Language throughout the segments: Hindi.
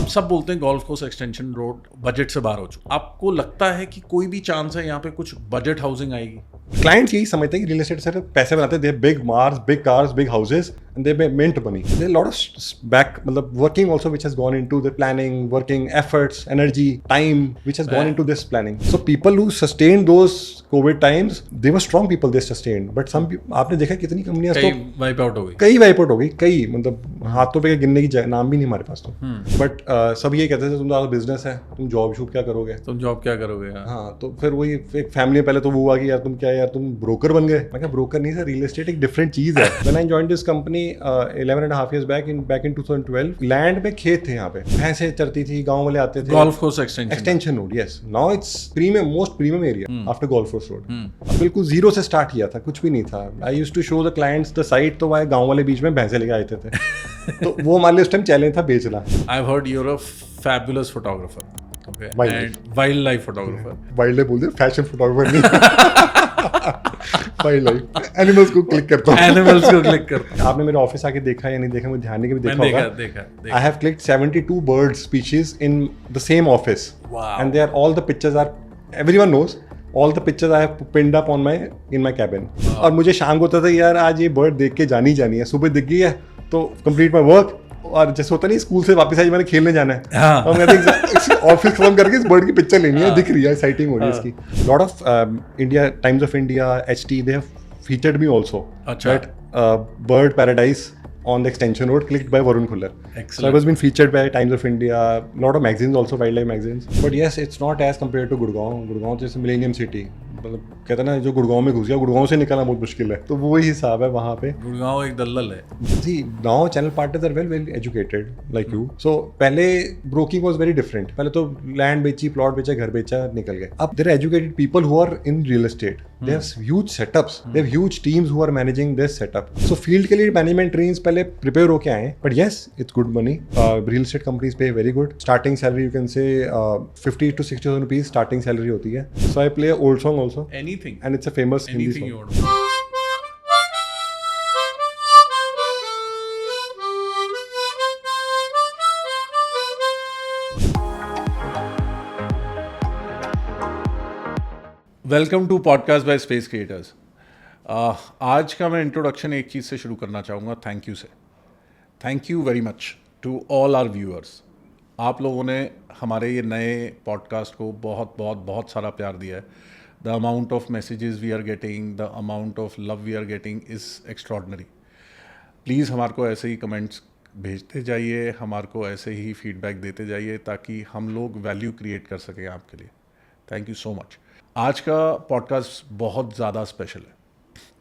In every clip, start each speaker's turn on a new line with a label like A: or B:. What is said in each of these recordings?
A: अब सब बोलते हैं golf course extension road budget से बाहर हो चुका, आपको लगता है कि कोई भी चांस है यहाँ पे कुछ बजट हाउसिंग आएगी?
B: क्लाइंट्स यही समझते हैं कि रियल एस्टेट से पैसे बनाते हैं, they big mars, big cars, big houses and they mint money. There lot of back मतलब working also which has gone into the planning, working efforts, energy, time which has gone into this planning. So people who sustain those COVID times, they were strong people, they sustain. But some आपने देखा कितनी कंपनियां तो
A: वाइप आउट हो गई,
B: कई वाइप आउट हो गई, कई मतलब हाथों पे गिनने की नाम भी नहीं हमारे पास तो. बट सब ये कहते थे तुम तो बिजनेस है, तुम जॉब शूब क्या करोगे,
A: तुम जॉब क्या करोगे.
B: हाँ तो फिर वही एक फैमिली में पहले तो वो हुआ कि यार तुम क्या, यार तुम ब्रोकर बन गए. मैं क्या ब्रोकर नहीं सर, रियल एस्टेट एक डिफरेंट चीज है. When I joined this company 11.5 years back in 2012, land में खेत थे, यहाँ पे भैंसें चरती थी, गांव वाले आते थे.
A: Golf course extension
B: road, yes. Now it's premium, most premium area after golf course road. बिल्कुल जीरो से स्टार्ट किया था, कुछ भी नहीं था. I used to show the clients the site, तो वह गांव वाले बीच में भैंसे लेके आते थे. तो वो हमारे लिए उस टाइम चैलेंज था बेचना.
A: I have heard you are a fabulous photographer, okay,
B: Wildlife.
A: And wild life photographer.
B: Wild life बोलते, फैशन फोटोग्राफर नहीं. वाइल्ड लाइफ, एनिमल्स को क्लिक करता हूँ.
A: एनिमल्स को क्लिक करता
B: आपने मेरे ऑफिस आके देखा या नहीं देखा, मुझे ध्यान नहीं कि भी
A: हूँ.
B: देखा
A: मैंने
B: होगा.
A: देखा.
B: I have clicked 72 bird species in the same office.
A: Wow.
B: And they are all the pictures are, everyone knows, all the pictures I have pinned up on in my cabin. और मुझे शाम को होता था यार आज ये बर्ड देख के जानी है. सुबह दिख गई है तो कंप्लीट माई वर्क. और जैसे होता नहीं स्कूल से वापस आज मैंने खेलने जाना है,
A: हाँ.
B: और मैं ऑफिस खत्म करके इस बर्ड की पिक्चर लेनी है, दिख रही है, साइटिंग हो रही है इसकी. Lot of India, times of India, HT, they have featured me also.
A: अच्छा.
B: That bird paradise on the extension road, clicked by Varun Khullar.
A: Excellent.
B: So I was been featured by Times of India, lot of magazines also, wildlife magazines. But yes, it's not as compared to Gurgaon. Gurgaon is a millennium city. मतलब कहते हैं ना जो गुड़गांव में घुस गया, गुड़गांव से निकलना बहुत मुश्किल है. तो वही हिसाब है वहाँ पे.
A: गुड़गांव एक दलदल है.
B: जी, now channel partners are well educated like you. So पहले ब्रोकिंग वाज वेरी डिफरेंट. पहले तो लैंड बेची, प्लॉट बेचा, घर बेचा, निकल गए. अब there educated people who are in real estate. They have huge setups, they have huge teams who are managing this setup. So field के लिए मैनेजमेंट ट्रेनिंग्स पहले प्रिपेयर होके आए. But yes, it's good money. Real estate companies पे very good. Starting salary you can say 50 to 60,000 rupees starting salary होती है. So I play old song also.
A: Anything.
B: And it's a famous Hindi
A: Anything
B: song.
A: you want. Welcome to podcast by space creators. आज का मैं इंट्रोडक्शन एक चीज़ से शुरू करना चाहूँगा, थैंक यू से. Thank you very much to all our viewers. आप लोगों ने हमारे ये नए पॉडकास्ट को बहुत बहुत बहुत सारा प्यार दिया है. The amount of messages we are getting, the amount of love we are getting is extraordinary. Please हमारे को ऐसे ही कमेंट्स भेजते जाइए, हमारे को ऐसे ही फीडबैक देते जाइए ताकि हम लोग वैल्यू क्रिएट कर सकें आपके लिए. Thank you so much. आज का पॉडकास्ट बहुत ज़्यादा स्पेशल है.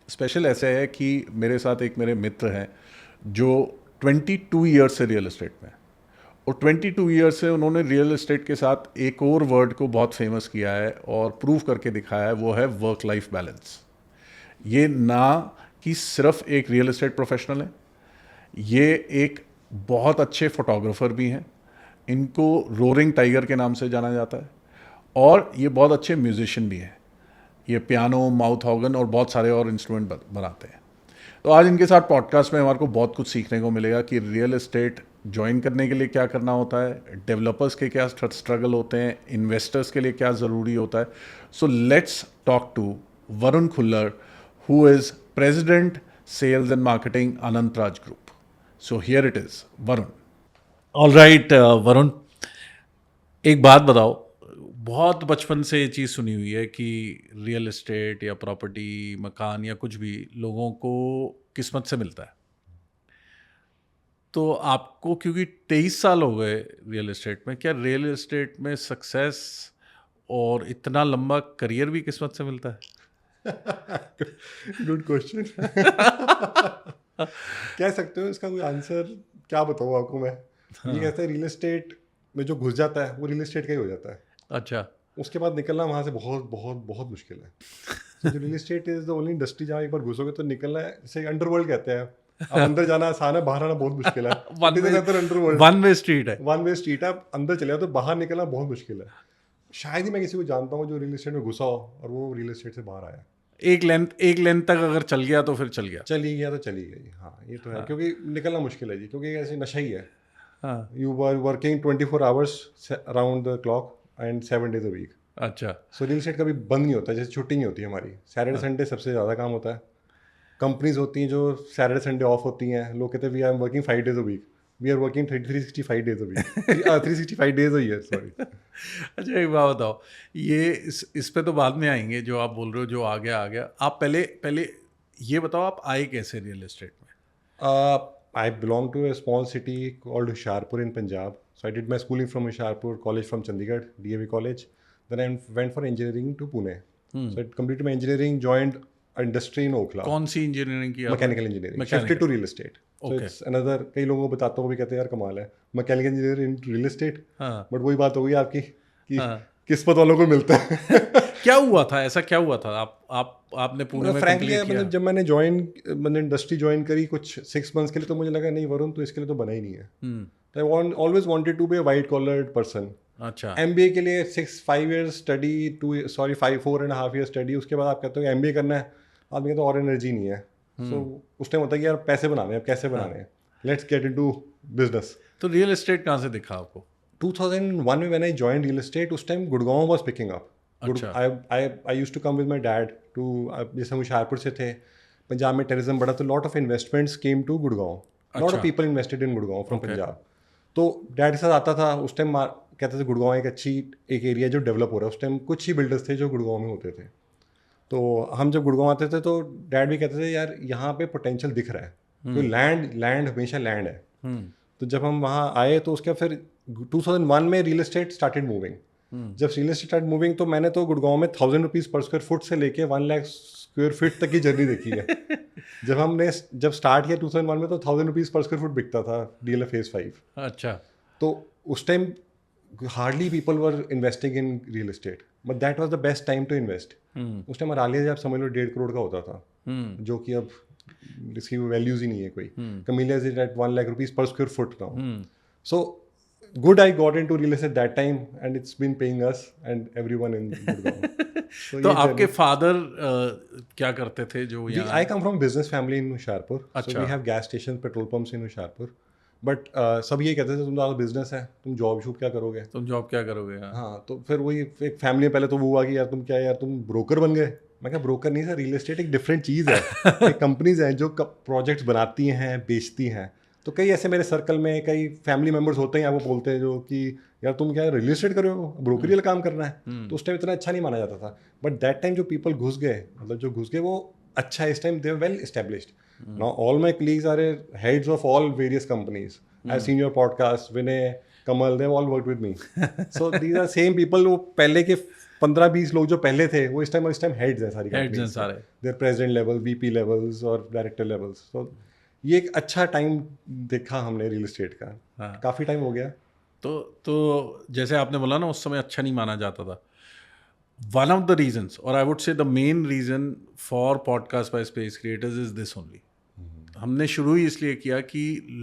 A: स्पेशल ऐसे है कि मेरे साथ एक मेरे मित्र हैं जो 22 ईयर्स से रियल एस्टेट में है, और 22 ईयर्स से उन्होंने रियल एस्टेट के साथ एक और वर्ड को बहुत फेमस किया है और प्रूव करके दिखाया है, वो है वर्क लाइफ बैलेंस. ये ना कि सिर्फ एक रियल एस्टेट प्रोफेशनल है, ये एक बहुत अच्छे फोटोग्राफर भी हैं. इनको रोरिंग टाइगर के नाम से जाना जाता है, और ये बहुत अच्छे म्यूजिशियन भी हैं. ये पियानो, माउथ ऑर्गन और बहुत सारे और इंस्ट्रूमेंट बनाते हैं. तो आज इनके साथ पॉडकास्ट में हमारे को बहुत कुछ सीखने को मिलेगा कि रियल एस्टेट ज्वाइन करने के लिए क्या करना होता है, डेवलपर्स के क्या स्ट्रगल होते हैं, इन्वेस्टर्स के लिए क्या ज़रूरी होता है. So let's talk to Varun Khullar, who is president sales and marketing Anantraj group. So here it is Varun. Alright Varun, एक बात बताओ. बहुत बचपन से ये चीज़ सुनी हुई है कि रियल एस्टेट या प्रॉपर्टी, मकान या कुछ भी लोगों को किस्मत से मिलता है. तो आपको क्योंकि 23 साल हो गए रियल एस्टेट में, क्या रियल एस्टेट में सक्सेस और इतना लंबा करियर भी किस्मत से मिलता है?
B: Good question. कह सकते हो. इसका कोई आंसर क्या बताऊँ आपको मैं. ये कहते हैं रियल एस्टेट में जो घुस जाता है वो रियल एस्टेट का ही हो जाता है.
A: अच्छा.
B: उसके बाद निकलना वहाँ से बहुत बहुत बहुत मुश्किल है. तो जो real estate is the only industry जहाँ एक बार घुसोगे तो निकलना है, जैसे अंडरवर्ल्ड कहते हैं. अब अंदर जाना आसान है, बाहर आना बहुत मुश्किल है.
A: वन वे स्ट्रीट है.
B: वन वे स्ट्रीट है. आप अंदर चले जाओ तो बाहर निकलना बहुत मुश्किल है. शायद ही मैं किसी को जानता हूँ जो रियल एस्टेट में घुसा हो और वो रियल एस्टेट से बाहर आया.
A: एक लेंथ तक अगर चल गया तो फिर चल गया.
B: चली गया तो चली गई. हाँ, ये तो है. क्योंकि निकलना मुश्किल है जी, क्योंकि ऐसे नशा ही है.
A: हाँ,
B: you were working 24 hours around the clock and 7 days a week.
A: अच्छा,
B: सो रियल एस्टेट कभी बंद नहीं होता, जैसे छुट्टी नहीं होती हमारी. सैटरडे संडे सबसे ज़्यादा काम होता है. कंपनीज होती हैं जो सैटरडे संडे ऑफ होती हैं. लोग कहते हैं we are working 5 days a week. We are working 365 days a week. 365 days a year, sorry.
A: अच्छा एक बात बताओ, ये इस पे तो बाद में आएंगे, जो आप बोल रहे हो जो आ गया. आप पहले पहले ये बताओ आप आए कैसे रियल एस्टेट में?
B: I belong to a small city called Hoshiarpur in Punjab. So I did my schooling from Hoshiarpur, college from Chandigarh, DAV College. Then I went for engineering to Pune. So I completed my engineering, joined industry in Okhla.
A: कौन सी इंजीनियरिंग की?
B: Mechanical engineering.
A: Mechanical.
B: Shifted to real estate. So
A: Okay.
B: it's another, कई लोगों को बताता हूँ भी कहते हैं यार कमाल है. Mechanical engineer in real estate.
A: हाँ.
B: But वही बात हो गई आपकी कि
A: हाँ.
B: किस्मत वालों को मिलता है.
A: क्या हुआ था, ऐसा क्या हुआ था? आपने पुणे में
B: फ्रैंकली
A: कंप्लीट किया?
B: मतलब जब मैंने इंडस्ट्री ज्वाइन करी कुछ 6 months के लिए, तो मुझे लगा नहीं वरुण तो इसके लिए तो बना ही नहीं है. तो I always wanted to be a white collared person.
A: अच्छा,
B: MBA के लिए 5 years स्टडी, 4.5 years स्टडी. उसके बाद आप कहते हो MBA करना है, आदमी कहते हो और एनर्जी नहीं है. सो उस टाइम होता है कि यार पैसे बनाने हैं, अब कैसे बनाने हैं, लेट्स गेट इनटू बिजनेस.
A: तो रियल एस्टेट कहाँ से दिखा आपको?
B: 2001 में when I joined real estate, उस time Gurgaon was picking up.
A: अच्छा.
B: I used to come with my dad too, जैसे हम होशियारपुर से थे, पंजाब में टेररिज्म बढ़ा तो lot of investments came to Gurgaon. Lot
A: अच्छा.
B: Of people invested in Gurgaon from Punjab. तो डैड के साथ आता था. उस टाइम कहते थे गुड़गांव एक एरिया जो डेवलप हो रहा है. उस टाइम कुछ ही बिल्डर्स थे जो गुड़गांव में होते थे. तो हम जब गुड़गांव आते थे तो डैड भी कहते थे यार यहाँ पे पोटेंशियल दिख रहा है, तो लैंड हमेशा लैंड है. तो जब हम वहाँ आए तो उसके फिर 2001 में रियल एस्टेट स्टार्टेड मूविंग. जब रियल एस्टेट स्टार्ट मूविंग तो मैंने तो गुड़गांव में 1000 रुपीज़ पर स्क्वायर फुट से लेके 1 लाख स्क्वायर फीट तक की जर्नी देखी है. जब स्टार्ट किया 2001 में तो 1000 रुपीज़ पर स्क्वायर फुट बिकता था DLF Phase 5.
A: अच्छा,
B: तो उस time hardly people were investing in real estate, but that was the best time to invest. उस टाइम अरालिया आप समझ लो 1.5 करोड़ का होता था, जो कि अब इसकी वैल्यूज ही नहीं है कोई. Camellia is at 1 lakh rupees per square foot now. So good I got into real estate that time and it's been paying us and everyone in Gurgaon.
A: तो आपके फादर क्या करते थे जो यहाँ?
B: I come from business family in Hoshiarpur.
A: अच्छा.
B: So we have gas stations, petrol pumps in Hoshiarpur. But सब ये कहते थे तुम तो बिजनेस है, तुम जॉब शूब क्या करोगे,
A: तुम जॉब क्या करोगे.
B: हाँ. तो फिर वही एक फैमिली में पहले तो वो हुआ कि यार तुम ब्रोकर बन गए. मैं क्या ब्रोकर नहीं सर, रियल एस्टेट एक डिफरेंट चीज़ है. एक कंपनीज हैं जो प्रोजेक्ट्स बनाती हैं, बेचती हैं. तो कई ऐसे मेरे सर्कल में कई फैमिली मेम्बर्स होते हैं, वो बोलते हैं जो कि यार तुम क्या रियल एस्टेट कर रहे हो, ब्रोकरी वाला काम करना है. तो उस टाइम इतना अच्छा नहीं माना जाता था. बट दैट टाइम जो पीपल घुस गए वो अच्छा है. इस time they are well established. Now all my colleagues are heads of all various companies. I have seen your podcast, Vinay, Kamal, they all worked with me. So these are same people. वो पहले के 15-20 लोग जो पहले थे वो इस टाइम हेड्स हैं सारी companies. They are president level, VP levels और डायरेक्टर लेवल्स. सो ये एक अच्छा टाइम देखा हमने रियल एस्टेट का.
A: हाँ.
B: काफ़ी टाइम हो गया.
A: तो जैसे आपने बोला ना उस समय अच्छा नहीं माना जाता था. वन ऑफ द रीजंस, और आई वुड से the main reason for podcast by space creators is this only. हमने शुरू ही इसलिए किया कि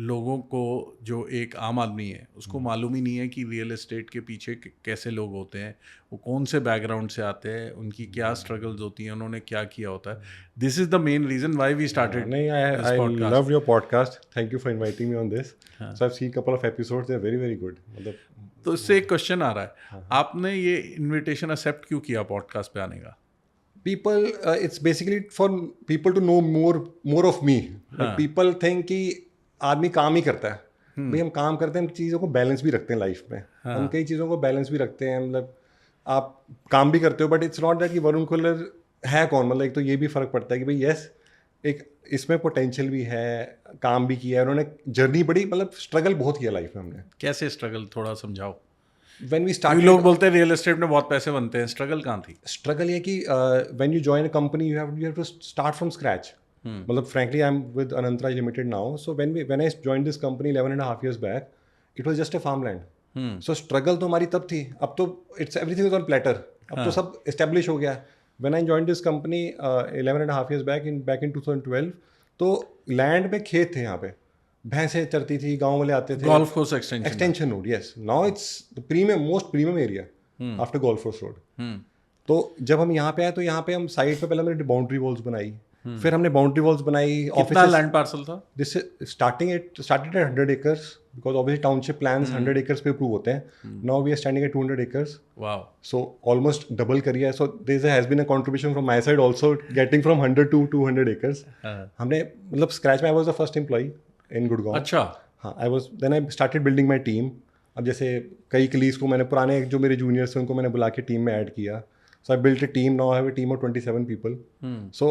A: लोगों को, जो एक आम आदमी है उसको मालूम ही नहीं है कि रियल एस्टेट के पीछे कैसे लोग होते हैं, वो कौन से बैकग्राउंड से आते हैं, उनकी क्या स्ट्रगल्स होती हैं, उन्होंने क्या किया होता है. This is the main reason why we started.
B: नहीं, I love your podcast. Thank you for inviting me on this. So I have seen couple of episodes, they are very very good. मतलब
A: तो इससे एक क्वेश्चन आ रहा है, आपने ये इन्विटेशन एक्सेप्ट क्यों किया पॉडकास्ट पे आने का?
B: people it's basically for people to know more of me. Like people think कि आदमी काम ही करता है. भाई हम काम करते हैं, हम चीज़ों को बैलेंस भी रखते हैं लाइफ में. हम कई चीज़ों को बैलेंस भी रखते हैं. मतलब आप काम भी करते हो, बट इट्स नॉट दैट कि वरुण खुल्लर है कौन. मतलब एक तो ये भी फ़र्क पड़ता है कि भाई यस, एक इसमें पोटेंशियल भी है, काम भी किया है उन्होंने, जर्नी बड़ी, मतलब स्ट्रगल बहुत किया लाइफ में हमने.
A: कैसे स्ट्रगल, थोड़ा समझाओ.
B: When we started,
A: लोग बोलते हैं रियल एस्टेट में बहुत पैसे बनते हैं, स्ट्रगल कहाँ थी?
B: स्ट्रगल ये कि when you join a company you have to start from scratch. मतलब frankly I'm with Anantraj Limited now. So when I joined this company 11.5 years back, it was just a farmland. So struggle तो हमारी तब थी. अब तो it's everything is on platter. अब तो सब establish हो गया. When I joined this company 11.5 years back in 2012, तो लैंड पे खेत थे यहाँ पे, भैंसें चरती थी, गांव वाले आते थे.
A: Golf course extension
B: road, yes. Now it's the most premium area after golf course road. तो जब हम यहाँ पे आए तो यहाँ पे हम साइड पे पहले हमने बाउंड्री वॉल्स बनाई, फिर हमने बाउंड्री वॉल्स बनाई,
A: कितना
B: ऑफिस।
A: लैंड पार्सल था?
B: This starting at 100 acres because obviously township plans 100 acres पे अप्रूव होते हैं. Now we are standing at 200 acres.
A: Wow.
B: So almost double करी है. So there has been a contribution from my side also, getting from 100 to 200 acres. हमने मतलब scratch में I was the first employee in Gurgaon.
A: अच्छा.
B: हाँ, then I started building my team. अब जैसे कई कलीग्स को मैंने पुराने जो मेरे जूनियर्स थे उनको मैंने बुला के टीम में ऐड किया. So I built a team. Now I have a team of 27 people. So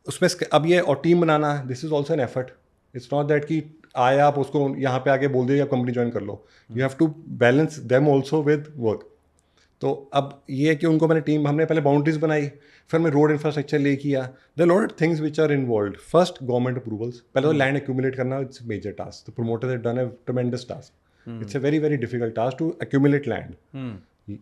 B: उसमें अब ये और टीम बनाना, this is also an effort. It's not that कि आए आप उसको यहाँ पे आके बोल दिए आप कंपनी ज्वाइन कर लो. You have to balance them also with work. तो अब ये है कि उनको मैंने टीम, हमने पहले बाउंड्रीज बनाई, फिर मैं रोड इंफ्रास्ट्रक्चर ले किया. The lot things which are involve. First government approvals. पहले तो लैंड एक्यूमुलेट करना, it's major task. The promoters have done a tremendous task. It's a very very difficult task to accumulate land.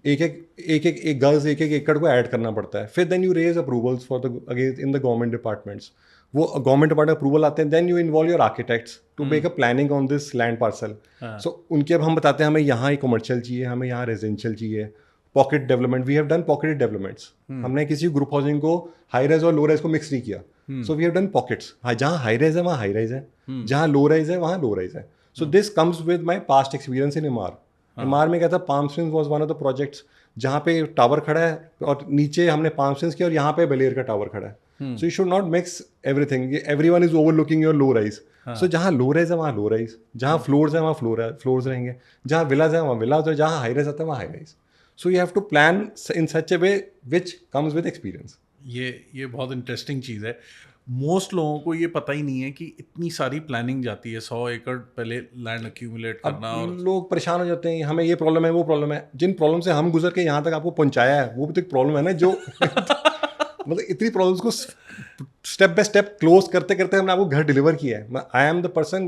B: एक गज एक एकड़ को ऐड करना पड़ता है. फिर then you raise approvals for the again in the government departments. वो गवर्नमेंट डिपार्टमेंट अप्रूवल आते हैं. Then you involve your architects to make a planning on this land parcel. So उनके अब हम बताते हैं हमें यहाँ कमर्शियल चाहिए, हमें यहाँ रेजिडेंशियल चाहिए. Pocket development, we have done pocket developments. हमने किसी ग्रुप हाउसिंग को हाई राइज और लो राइज को मिक्स नहीं किया. So we have done pockets. हाँ, जहाँ हाई राइज है वहाँ हाई राइज है, जहाँ लो राइज है वहाँ लो राइज है. So this comes with my past experience in MR. MR में क्या था, palm springs was one of the projects जहाँ पे टावर खड़ा है और नीचे हमने पाम स्प्रिंग्स किया और यहाँ पे बेलेयर का टावर खड़ा है. So you should not mix everything. Everyone is overlooking your low rise. So जहाँ लो राइज है वहाँ लो राइज, जहाँ फ्लोर्स है वहाँ फ्लोर्स रहेंगे, जहाँ विलाज है वहाँ विलाज, और जहाँ हाई राइज आता है वहाँ high rise. So you have to plan in such a way which comes with experience.
A: ये बहुत इंटरेस्टिंग चीज़ है. मोस्ट लोगों को ये पता ही नहीं है कि इतनी सारी प्लानिंग जाती है. 100 एकड़ पहले लैंड एक्यूमुलेट करना. और
B: लोग परेशान हो जाते हैं, हमें ये प्रॉब्लम है वो प्रॉब्लम है. जिन प्रॉब्लम से हम गुजर के यहाँ तक आपको पहुँचाया है वो भी तो एक प्रॉब्लम है ना. जो मतलब इतनी प्रॉब्लम्स को स्टेप बाय स्टेप क्लोज करते करते हमने आपको घर डिलीवर किया है. आई एम द पर्सन,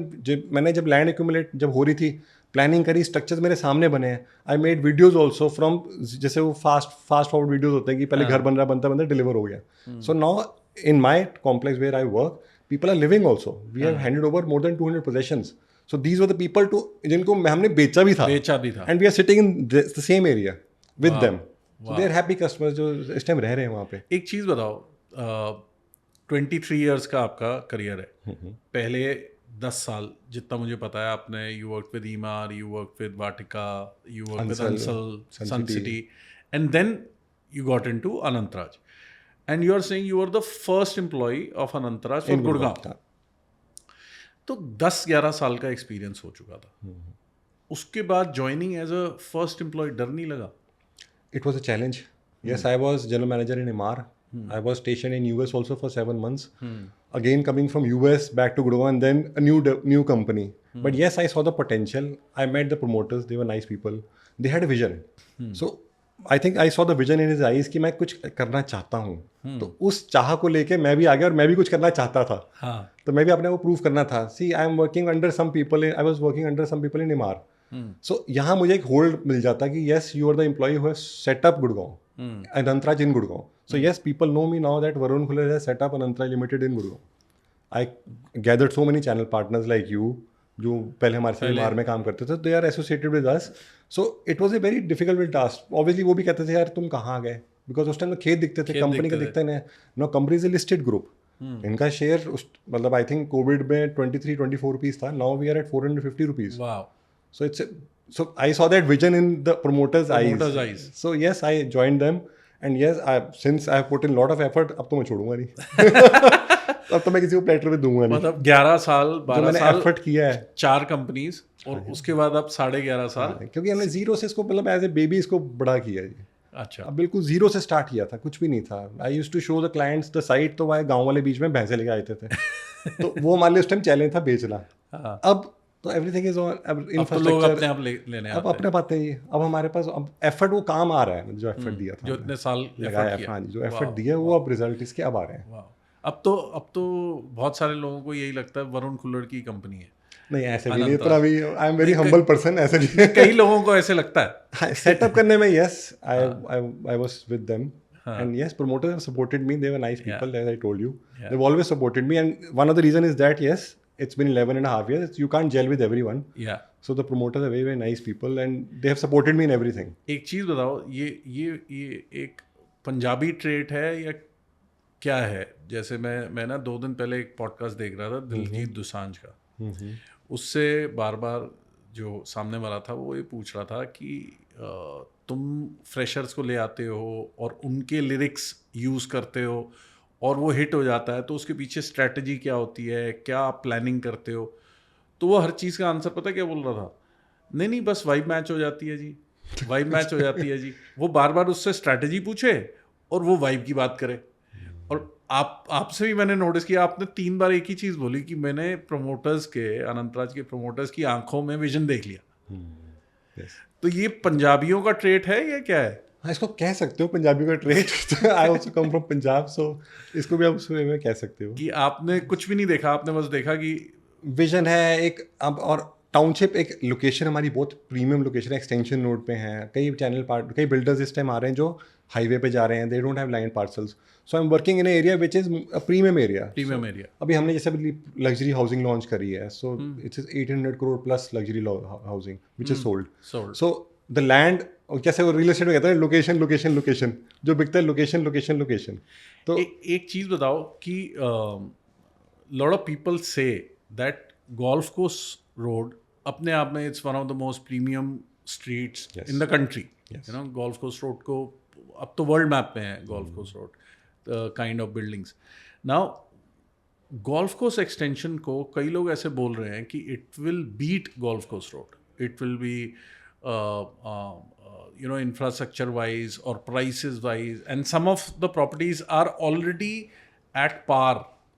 B: मैंने जब लैंड एक्यूमुलेट जब हो रही थी, प्लानिंग करी, स्ट्रक्चर्स मेरे सामने बने हैं. I made videos also from, जैसे वो फास्ट फॉरवर्ड वीडियोज होते हैं कि पहले घर बन रहा बनता डिलीवर हो गया. So now in my complex where I work, people are living also. We have handed over more than 200 possessions. So these were the people to जिनको हमने बेचा भी था. And we are sitting in the same area with them. So they are happy customers जो इस टाइम रह रहे हैं वहाँ पे.
A: एक चीज़ बताओ, 23 years का आपका करियर है. पहले 10 साल जितना मुझे पता है आपने, you worked with EMAR, you worked with Vatika, you worked with Ansal, Sun City, and then you got into Anantraj. And you are saying you were the first employee of Anantraj for Gurgaon. तो 10-11 साल का एक्सपीरियंस हो चुका था. उसके बाद joining as a first employee डर नहीं लगा?
B: It was a challenge. Yes, I was general manager in MR. I was stationed in US also for 7 months. Again coming from US back to Gurgaon and then a new company. But yes, I saw the potential. I met the promoters. They were nice people. They had a vision. So I think I saw the vision in his eyes कि मैं कुछ करना चाहता हूँ. तो उस चाह को लेके मैं भी आ गया और मैं भी कुछ करना चाहता था. तो मैं भी अपने को प्रूव करना था. See I am working under some people, I was working under some people in MR. So यहाँ मुझे एक होल्ड मिल जाता कि yes you are the employee who has set up Gurgaon, Anantraj in Gurgaon. So yes people know me now that Varun Khullar has set up Anantraj limited in Gurgaon. I gathered so many channel partners like you जो पहले हमारे साथ एमआर में काम करते थे. They are associated with us. So it was a very difficult task. Obviously वो भी कहते थे यार तुम कहाँ गए, बिकॉज उस टाइम तो खेत दिखते थे, कंपनी का दिखते नहीं. No, company is a listed group. इनका शेयर मतलब आई थिंक कोविड में 23-24 रुपीज था. Now we are at 450 rupees. So it's so I saw that vision in the promoters eyes. So yes I joined them and yes since I have put in lot of effort. अब तो मैं छोड़ूंगा नहीं. अब तो मैं किसी को प्लेटर पे दूंगा नहीं.
A: मतलब 11 साल 12 साल
B: एफर्ट किया है,
A: 4 कंपनीज, और उसके बाद अब 11.5 साल.
B: क्योंकि हमने जीरो से इसको मतलब एज ए बेबी इसको बड़ा किया है.
A: अच्छा.
B: अब बिल्कुल जीरो से स्टार्ट किया था, कुछ भी नहीं था. I used to show the clients the site. तो वह गांव वाले बीच में भैंसे लेके आते थे. तो वो हमारे लिए उस टाइम चैलेंज था बेचना. अब तो एवरीथिंग इज ऑन. अब इंफ्रास्ट्रक्चर
A: अपने आप लेने
B: अब अपने पाते ही. अब हमारे पास अब एफर्ट वो काम आ रहा है जो एफर्ट दिया था,
A: जो इतने साल
B: लगाया. जो एफर्ट दिया वो अब रिजल्ट इसके अब आ रहे हैं.
A: अब तो बहुत सारे लोगों को यही लगता है वरुण खुल्लर की कंपनी है.
B: नहीं, ऐसे भी नहीं. इतना भी आई एम वेरी हम्बल पर्सन. ऐसे नहीं.
A: कई लोगों को ऐसे लगता है.
B: सेटअप करने में yes I was with them. And yes, promoters have supported me. They were nice people, as I told you. They've always supported me. And one of the reason is that, yes, it's been 11.5 years. You can't gel with everyone.
A: Yeah.
B: So the promoters are very, very nice people and they have supported me in everything.
A: एक चीज़ बताओ, ये एक पंजाबी ट्रेट है या क्या है, जैसे मैं ना 2 दिन पहले एक पॉडकास्ट देख रहा था दिलजीत दोसांझ का, उससे बार बार जो सामने वाला था वो ये पूछ रहा था कि तुम फ्रेशर्स को ले आते हो और उनके लिरिक्स यूज़ करते हो और वो हिट हो जाता है, तो उसके पीछे स्ट्रैटेजी क्या होती है, क्या आप प्लानिंग करते हो? तो वो हर चीज़ का आंसर पता है क्या बोल रहा था? नहीं नहीं, बस वाइब मैच हो जाती है जी, वाइब मैच हो जाती है जी। वो बार बार उससे स्ट्रैटेजी पूछे और वो वाइब की बात करे। और आपसे भी मैंने नोटिस किया, आपने 3 बार एक ही चीज़ बोली कि मैंने प्रमोटर्स के, अनंतराज के प्रमोटर्स की आंखों में विजन देख लिया।
B: Yes.
A: तो ये पंजाबियों का ट्रेट है या क्या है?
B: हाँ, इसको कह सकते हो पंजाबी का trait. I also come from Punjab, so इसको भी आप उस वे में कह सकते हो।
A: कि आपने कुछ भी नहीं देखा, आपने बस देखा कि
B: विजन है एक अब, और टाउनशिप एक लोकेशन हमारी बहुत प्रीमियम लोकेशन है, एक्सटेंशन रोड पे है। कई बिल्डर्स इस टाइम आ रहे हैं जो हाईवे पे जा रहे हैं, they don't have land parcels, so I am working in area which is a premium area.
A: Premium area.
B: अभी हमने जैसे लग्जरी हाउसिंग लॉन्च करी है, so it's 800 crore plus luxury housing which is sold. So the land, और कैसे वो रियल एस्टेट में कहता है लोकेशन लोकेशन लोकेशन, जो बिकता है लोकेशन लोकेशन लोकेशन। तो
A: एक चीज़ बताओ कि लॉट ऑफ पीपल से दैट गोल्फ कोर्स रोड अपने आप में it's one of the most premium streets in the country. You know, golf course road को अब तो वर्ल्ड मैप में है golf course road, kind of buildings. Now golf course extension को कई लोग ऐसे बोल रहे हैं कि it will beat golf course road, it will be you know, infrastructure wise or prices wise, and some of the properties are already at par,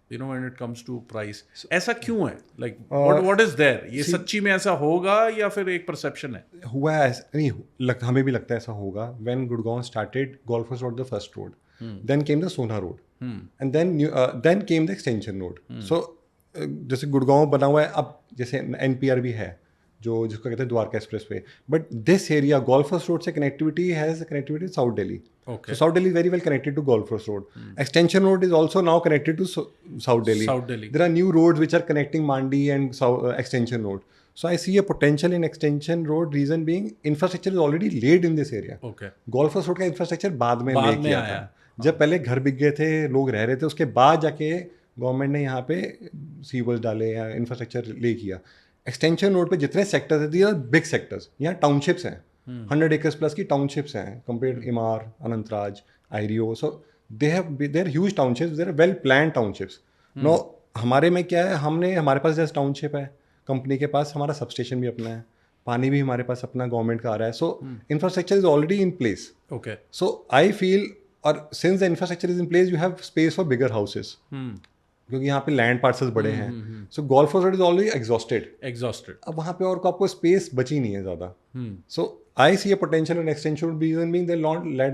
A: you know, when it comes to price. ऐसा क्यों है? Like what is there? ये सच्ची में ऐसा होगा या फिर एक परसेप्शन है?
B: हुआ है नहीं, हमें भी लगता है ऐसा होगा। When Gurgaon started, Golf Course Road the first road, then came the Sona Road, and then came the extension road. So जैसे गुड़गांव बना हुआ है अब, जैसे NPR भी है जो जिसको कहते हैं Dwarka expressway, but this area golf course road से connectivity has connectivity south Delhi. So South Delhi is very well connected to Golf Course Road. Extension Road is also now connected to South Delhi. There are new roads which are connecting Mandi and Extension Road. So I see a potential in Extension Road. Reason being, infrastructure is already laid in this area. Golf Course Road का infrastructure बाद में ले किया था। जब पहले घर बिक गए थे, लोग रह रहे थे, उसके बाद जाके गवर्नमेंट ने यहाँ पे सीवर्स डाले या इंफ्रास्ट्रक्चर ले किया। एक्सटेंशन रोड पे जितने सेक्टर्स हैं, दीज आर बिग सेक्टर्स। यहाँ टाउनशिप्स हैं, 100 एकर्स प्लस की टाउनशिप्स हैं, compare Emaar, Anantraj, Ireo. So they are huge townships, they are well plan townships. No, हमारे में क्या है, हमारे पास जैसे टाउनशिप है, कंपनी के पास हमारा सबस्टेशन भी अपना है, पानी भी हमारे पास अपना गवर्नमेंट का आ रहा है। So infrastructure is already in place. So I feel, और since the infrastructure is in place, you have space for bigger houses, क्योंकि यहाँ पे लैंड पार्सल्स बड़े हैं। So golf course road is already exhausted. अब वहाँ पे और आपको स्पेस बची नहीं है ज़्यादा। So I see a potential in extension road, reason being the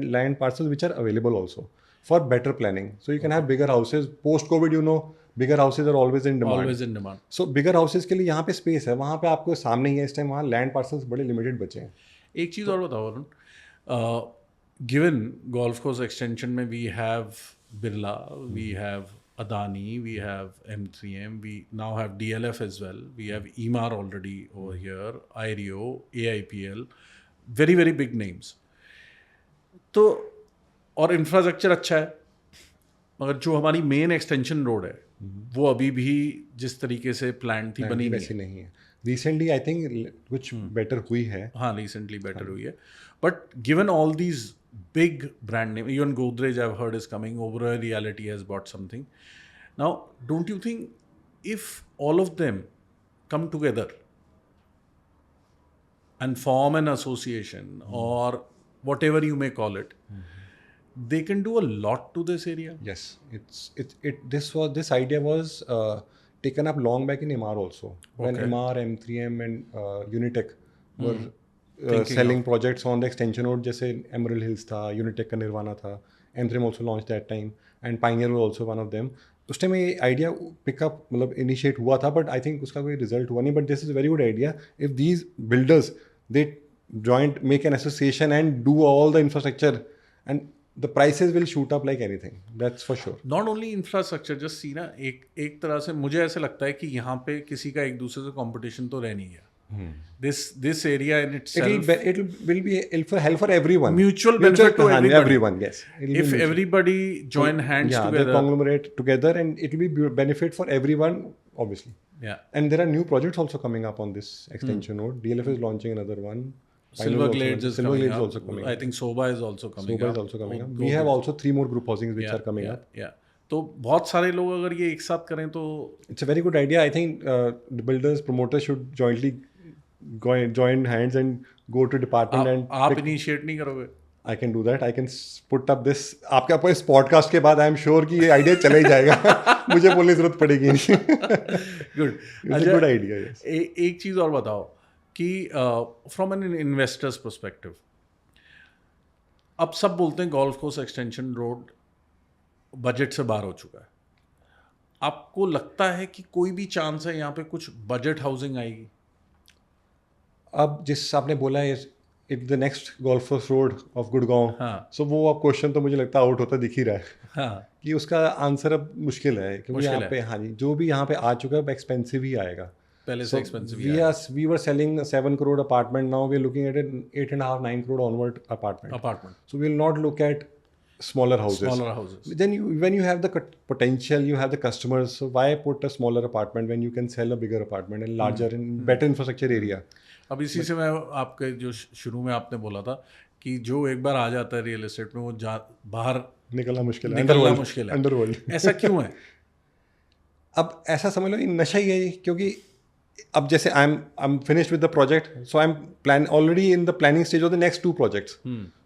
B: land parcels which are available also for better planning. So you can have bigger houses. Post covid, you know, bigger houses are always in demand. So bigger houses के लिए यहाँ पे स्पेस है, वहाँ पे आपको सामने ही है इस टाइम, वहाँ लैंड पार्सल्स बड़े लिमिटेड बचे हैं।
A: एक चीज़ और बताओ Arun, given golf course extension में we have Birla, we have Adani, we have M3M, we now have DLF as well, we have EMAR already over here, IREO, AIPL, very very big names. तो और इंफ्रास्ट्रक्चर अच्छा है, मगर जो हमारी मेन एक्सटेंशन रोड है वो अभी भी जिस तरीके से प्लान थी बनी
B: नहीं है। रिसेंटली आई थिंक कुछ बेटर हुई है।
A: हाँ, रिसेंटली बेटर हुई है, but given all these big brand name, even Godrej I've heard is coming, Oberoi Realty has bought something. Now, don't you think if all of them come together and form an association or whatever you may call it, they can do a lot to this area?
B: Yes, this idea was taken up long back in Emaar also, when Emaar, M3M and Unitech were selling projects on the extension road, जैसे Emerald Hills था, Unitech का निर्वाणा था, M3M also launched that time, and Pioneer was also one of them. उस टाइम ये आइडिया पिकअप मतलब इनिशिएट हुआ था, बट आई थिंक उसका कोई रिजल्ट हुआ नहीं। But this is very good idea if these builders they joint make an association and do all the infrastructure, and the prices will shoot up like anything, that's for sure.
A: Not only infrastructure, just see ना, एक तरह से मुझे ऐसे लगता है कि यहाँ पे किसी का एक दूसरे से कंपटीशन तो रह नहीं गया। This area in itself,
B: it will be help for everyone.
A: mutual benefit to
B: हाँ,
A: everybody.
B: everyone, yes. It'll be
A: If
B: mutual.
A: everybody join hands
B: Yeah, they
A: together,
B: conglomerate together, and it will be benefit for everyone, obviously.
A: yeah.
B: And there are new projects also coming up on this extension node. DLF is launching another one.
A: Silver Glades is coming up.
B: Also coming
A: I think Soba is also coming
B: Soba
A: up.
B: is also coming up.
A: Go
B: We have
A: good.
B: also 3 more group housings which are coming
A: Yeah,
B: up.
A: yeah. तो बहुत सारे लोग अगर ये एक साथ करें तो
B: It's a very good idea. I think the builders, promoters should jointly join hands and go to department and
A: आप इनिशिएट नहीं करोगे?
B: I can do that. I can put up this. आपके ऊपर इस पॉडकास्ट के बाद आई एम श्योर कि ये आइडिया चला ही जाएगा. मुझे बोलने की जरूरत पड़ेगी नहीं.
A: Good.
B: It's a good idea. Yes.
A: एक चीज़ और बताओ कि फ्रॉम एन इन्वेस्टर्स पर्सपेक्टिव, अब सब बोलते हैं golf course extension road budget से बाहर हो चुका है. आपको लगता है कि कोई भी चांस है यहाँ पे कुछ बजट हाउसिंग आएगी?
B: अब जिस आपने बोला है it the next golf course road of Gurgaon,
A: हाँ.
B: सो वो अब क्वेश्चन तो मुझे लगता है आउट होता दिख ही रहा है.
A: हाँ.
B: कि उसका आंसर अब मुश्किल है क्योंकि
A: मुश्किल
B: यहाँ पे हाँ जी जो भी यहाँ पे आ चुका है अब एक्सपेंसिव ही आएगा.
A: पहले से expensive
B: we were selling a 7 crore apartment. Now we're looking at an 8.5, 9 crore onward apartment. So we'll not look at smaller houses. Then when you have the potential, you have the customers. So why put a smaller apartment when you can sell a bigger apartment and larger and better infrastructure area?
A: अब इसी से मैं आपके जो शुरू में आपने बोला था कि जो एक बार आ जाता है रियल एस्टेट में वो बाहर
B: निकलना मुश्किल है.
A: अंडरवर्ल्ड. ऐसा क्यों है?
B: अब ऐसा समझ लो ये नशा ही है क्योंकि अब जैसे I am finished with the project, so I am already in the planning stage of the next 2 projects.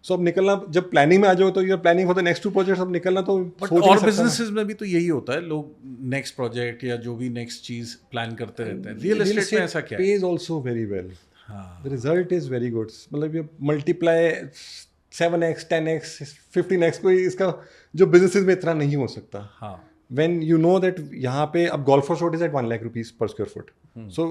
B: So अब निकलना जब प्लानिंग में आ जाओ तो you are planning for the next 2 projects. अब निकलना तो
A: और बिजनेसेस में भी तो यही होता है, लोग नेक्स्ट प्रोजेक्ट या जो भी नेक्स्ट चीज प्लान करते रहते हैं. रियल एस्टेट में ऐसा क्या है?
B: Page also very well. The result is very good. मतलब ये मल्टीप्लाई 7x 10x 15x कोई इसका जो बिजनेसेस में इतना नहीं हो सकता.
A: हाँ.
B: when you know that यहाँ पे अब golf course road is at 1 lakh rupees per square foot. So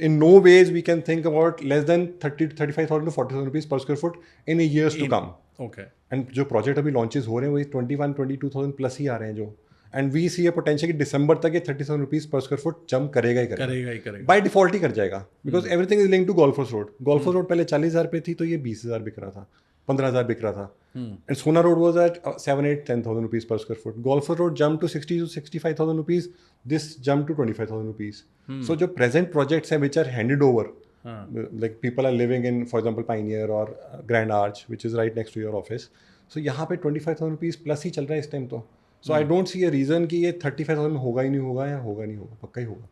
B: in no ways we can think about less than 35,000 to 40,000 rupees per square foot in a years to come.
A: Okay.
B: And जो project अभी launches हो रहे हैं वो 21-22,000 plus ही आ रहे हैं जो. And we see a potential कि दिसंबर तक ये 30,000 rupees per square foot jump करेगा ही करेगा. By default ही कर जाएगा because everything is linked to golf course road. Golf course road पहले 40,000 पे थी तो ये 20,000 बिक रहा था, 15,000 बिक रहा था. And Sona Road was at 7, 8, 10,000 rupees per square foot. Golf Road jumped to 60 to 65,000 rupees. This jumped to 25,000 rupees. So जो present projects हैं which are handed over, like people are living in, for example, Pioneer or Grand Arch, which is right next to your office. So यहाँ पे 25,000 rupees plus ही चल रहा है इस टाइम तो. So I don't see a reason कि ये 35,000 होगा ही नहीं होगा या होगा नहीं होगा, पक्का ही होगा.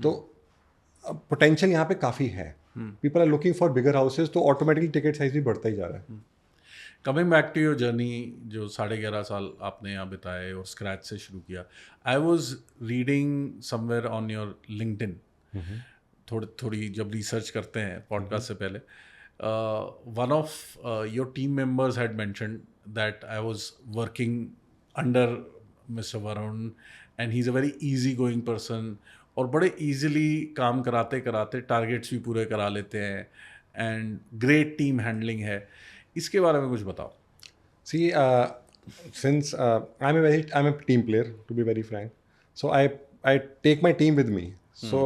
B: तो पोटेंशियल यहाँ पे काफ़ी है. People are looking for bigger houses, तो ऑटोमेटिकली टिकट साइज भी बढ़ता ही जा रहा है.
A: Coming back to your journey, जो 11.5 साल आपने यहाँ बिताए और स्क्रैच से शुरू किया. I was reading somewhere on your LinkedIn, थोड़ी जब रिसर्च करते हैं पॉडकास्ट से पहले, one of your team members had mentioned that I was working under mister Varun and he is a very easy going person और बड़े ईजिली काम कराते कराते टारगेट्स भी पूरे करा लेते हैं एंड ग्रेट टीम हैंडलिंग है. इसके बारे में कुछ बताओ.
B: See, since I'm a team player, to be very frank, so I take my team with me. So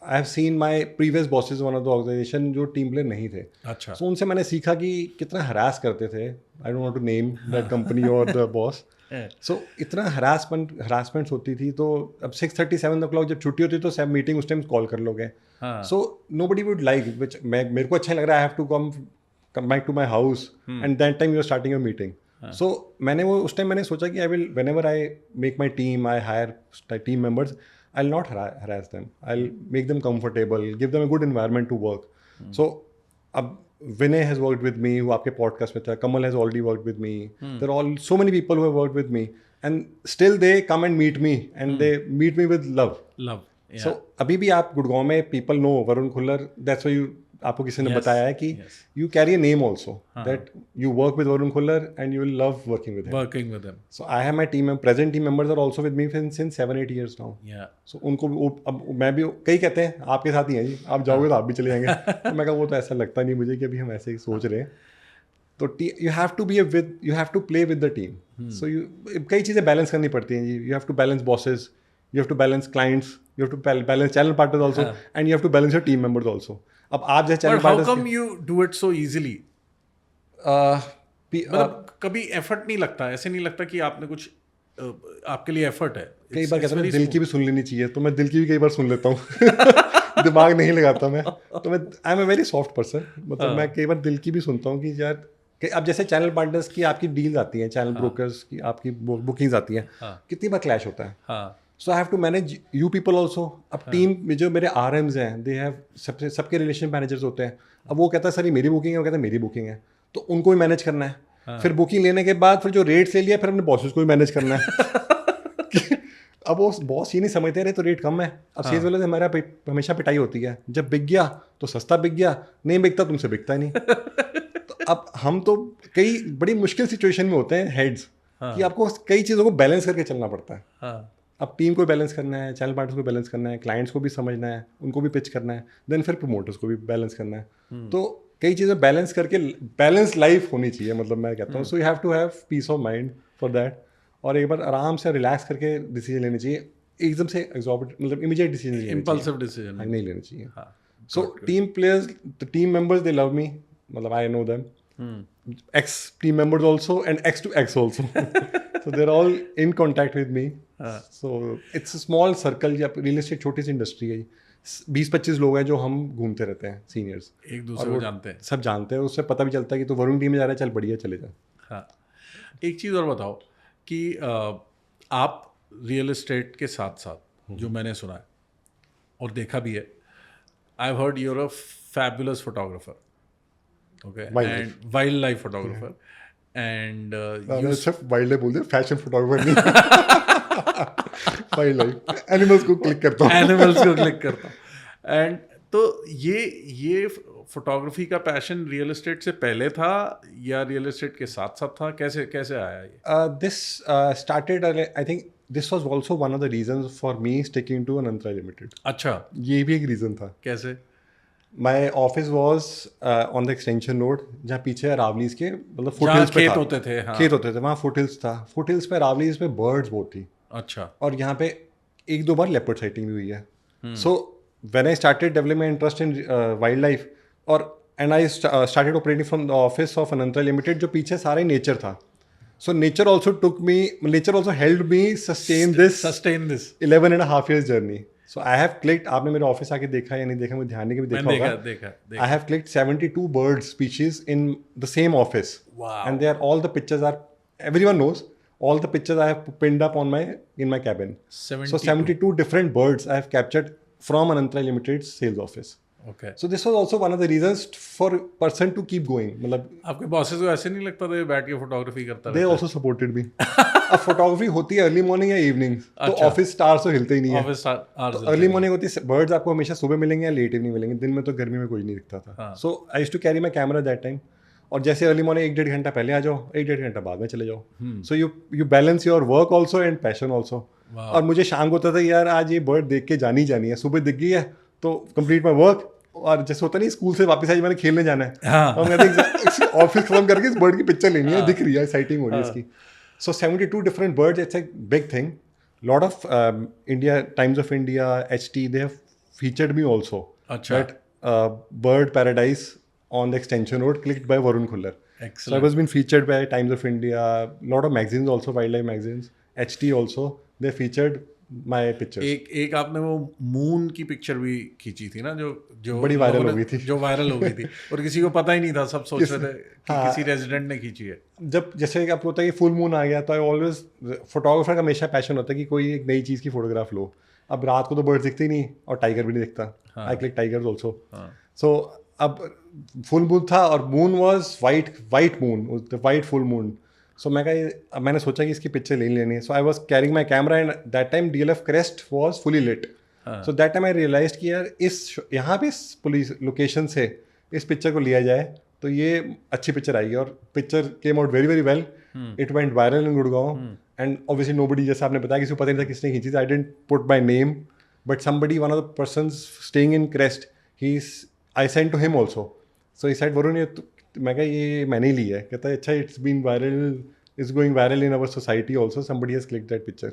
B: I have seen my previous bosses one of the organization जो team player नहीं थे.
A: अच्छा.
B: So उनसे मैंने सीखा कि कितना harass करते थे. I don't want to name that company or the boss. So इतना harassment होती थी तो अब 6:30 7 o'clock जब छुट्टी होती तो सब मीटिंग उस टाइम कॉल कर लोगे. So nobody would like, which मेरे को अच्छा लग रहा है. I have to come back to my house and that time you are starting your meeting. So मैंने वो उस टाइम मैंने सोचा कि I will, whenever I make my team, I hire team members, I'll not harass them. I'll make them comfortable, give them a good environment to work. So अब Vinay has worked with me, who आपके podcast में था. Kamal has already worked with me. There are all so many people who have worked with me and still they come and meet me and they meet me with love.
A: Yeah.
B: So अभी भी आप गुड़गांव में people know Varun Khullar. That's why आपको किसी ने बताया है कि you carry a name also, that you work with Varun Khullar and you will love working with him. So I have my present team members are also with me since 7-8 years now.
A: Yeah.
B: So उनको अब मैं भी कई कहते हैं आपके साथ ही हैं जी, आप जाओगे तो आप भी चले जाएंगे. तो मैं कहा वो तो ऐसा लगता नहीं मुझे कि अभी हम ऐसे ही सोच रहे हैं. तो you have to play with the team. So कई चीज़ें बैलेंस करनी पड़ती हैं जी. You have to balance bosses, you have to balance clients, You have to balance channel partners also, and you have to balance your team members also. अब आप जैसे channel
A: But how
B: partners
A: come you do it so easily? मतलब कभी एफर्ट नहीं लगता, ऐसे नहीं लगता कि आपने कुछ आपके लिए एफर्ट है?
B: कई बार कहता हूँ दिल की भी सुन लेनी चाहिए, तो मैं दिल की भी कई बार सुन लेता हूँ दिमाग नहीं लगाता मैं, तो मैं I am a very soft person, मतलब मैं कई बार दिल की भी सुनता हूँ कि यार अब जैसे चैनल पार्टनर्स की आपकी डील्स आती हैं, चैनल ब्रोकर्स की आपकी बुकिंग्स आती हैं, कितनी बार क्लैश होता है. So I have to manage you people also. अब टीम में जो मेरे RMs हैं, दे हैव सबके रिलेशन मैनेजर्स होते हैं. अब वो कहता है सर ये मेरी बुकिंग है, वो कहता है मेरी बुकिंग है, तो उनको भी मैनेज करना है. फिर बुकिंग लेने के बाद फिर जो रेट्स ले लिया, फिर अपने बॉसेस को भी मैनेज करना है. अब वो बॉस ये नहीं समझते रहे तो रेट कम है. अब सेल्स वाले से हमारा हमेशा पिटाई होती है, जब बिक गया तो सस्ता बिक गया, नहीं बिकता तुमसे बिकता ही नहीं. तो अब हम तो कई बड़ी मुश्किल सिचुएशन में होते हैं हेड्स, कि आपको कई चीज़ों को बैलेंस करके चलना पड़ता है. अब टीम को बैलेंस करना है, चैनल पार्टनर्स को बैलेंस करना है, क्लाइंट्स को भी समझना है, उनको भी पिच करना है, देन फिर प्रमोटर्स को भी बैलेंस करना है. तो कई चीज़ें बैलेंस करके बैलेंस लाइफ होनी चाहिए, मतलब मैं कहता हूँ. So you have to have peace of mind for that, और एक बार आराम से रिलैक्स करके डिसीजन लेने चाहिए. एकदम से एग्जॉर्बिट मतलब इमीडिएट डिसीजन
A: इम्पल्सिव डिसीजन
B: नहीं लेने चाहिए. So team players, the team members, they love me, मतलब I know them. Ex team members also and X to X also. So they're all in contact with me. So it's a small circle. या रियल एस्टेट छोटी सी इंडस्ट्री है, 20-25 लोग हैं जो हम घूमते रहते हैं, सीनियर्स,
A: एक दूसरे को जानते हैं,
B: सब जानते हैं. उससे पता भी चलता है कि तो वरुण टीम में जा रहा है, चल बढ़िया चले जा.
A: हाँ. एक चीज़ और बताओ कि आप रियल एस्टेट के साथ साथ, जो मैंने सुना है और देखा भी है, आई have heard you're a fabulous photographer. Okay, and wildlife photographer, and you
B: सिर्फ वाइल्ड लाइफ बोल दे, फैशन फोटोग्राफर नहीं. वाइल्ड लाइफ, एनिमल्स को क्लिक करता हूँ,
A: एनिमल्स को क्लिक करता हूँ. एंड तो ये फोटोग्राफी का पैशन रियल एस्टेट से पहले था या रियल एस्टेट के साथ साथ था? कैसे आया ये?
B: This started, I think this was also one of the reasons for me sticking to Anantraj limited.
A: अच्छा,
B: ये भी एक रीजन था.
A: कैसे?
B: My office was on the extension road, जहाँ पीछे रावलीज के मतलब फुटहिल्स पे
A: खेत होते थे. हाँ.
B: खेत होते थे, वहाँ फुटहिल्स था. फुटहिल्स पे रावलीज पे बर्ड्स बहुत थी.
A: अच्छा.
B: और यहाँ पे 1-2 बार लेपर्ड साइटिंग भी हुई है. So when I started developing my interest in wildlife, और and I started operating from the office of Anantraj limited, जो पीछे सारा ही नेचर था. So nature also held me sustain this 11.5 years journey. So I have clicked, आपने मेरे ऑफिस आके देखा या नहीं देखा, मुझे ध्यान नहीं कि भी देखा होगा.
A: देखा.
B: I have clicked 72 bird species in the same office.
A: Wow.
B: And they are all the pictures are, everyone knows, all the pictures I have pinned up on in my cabin.
A: 72.
B: So 72 different birds I have captured from Anantara Limited's sales office.
A: Okay.
B: So this was also one of the reasons for person to keep going. मतलब
A: आपके बॉसेस को ऐसे नहीं लगता था ये बैठ के फोटोग्राफी करता
B: they also supported me. अब फोटोग्राफी होती है अर्ली मॉर्निंग या इवनिंग, तो ऑफिस स्टार्स तो हिलते ही नहीं है.
A: ऑफिस आवर्स
B: अर्ली मॉर्निंग होती है, बर्ड्स आपको हमेशा सुबह मिलेंगे या लेट इवनिंग मिलेंगे, दिन में तो गर्मी में कोई नहीं दिखता था. So I used to carry my camera that time. और जैसे अर्ली मॉर्निंग 1-1.5 घंटा पहले आ जाओ, 1-1.5 घंटा बाद में चले जाओ. So you balance your work also and passion also. और मुझे शाम को होता था यार आज ये बर्ड देख के जानी है, सुबह दिख गई है तो कंप्लीट माई वर्क. और जैसे होता नहीं स्कूल से वापस आज मैंने खेलने जाना है, तो मैं ऑफिस खत्म करके इस बर्ड की पिक्चर लेनी है, दिख रही है, साइटिंग हो रही है इसकी. So 72 different birds, it's a big thing. Lot of Times of India, HT, they have featured me also.
A: Achha.
B: That bird paradise on the extension road clicked by Varun Khullar.
A: Excellent.
B: So I was been featured by Times of India, lot of magazines also, wildlife magazines, HT also. They featured my pictures.
A: एक आपने वो मून की पिक्चर भी खींची थी ना, जो
B: बड़ी वायरल हो गई थी.
A: जो वायरल हो गई थी और किसी को पता ही नहीं था, सब सोच रहे थे कि किसी रेजिडेंट ने खींची है.
B: जब जैसे कि आपको होता है कि फुल मून आ गया, तो आई ऑलवेज, फोटोग्राफर का हमेशा पैशन होता है कि कोई एक नई चीज़ की फोटोग्राफ लो. अब रात को तो बर्ड दिखते ही नहीं और टाइगर भी नहीं दिखता. I click tigers also. So अब फुल मून था और moon was white moon, the white full moon. So मैंने सोचा कि इसकी पिक्चर ले लेनी है. So I was carrying my camera and that time DLF crest was fully lit. So that time I realise कि यार यहाँ पे इस पुलिस लोकेशन से इस पिक्चर को लिया जाए तो ये अच्छी पिक्चर आएगी. और picture came out very very well. It went viral in Gurgaon and obviously nobody, जैसे आपने बताया, किसी को पता नहीं था किसने खींची थी. I didn't put my name but somebody, one of the persons staying in Crest, I sent to him also. So he said Varun, मैं कहा ये मैंने ही ली है. कहता है अच्छा, it's been viral, it's going viral in our society also, somebody has clicked that picture.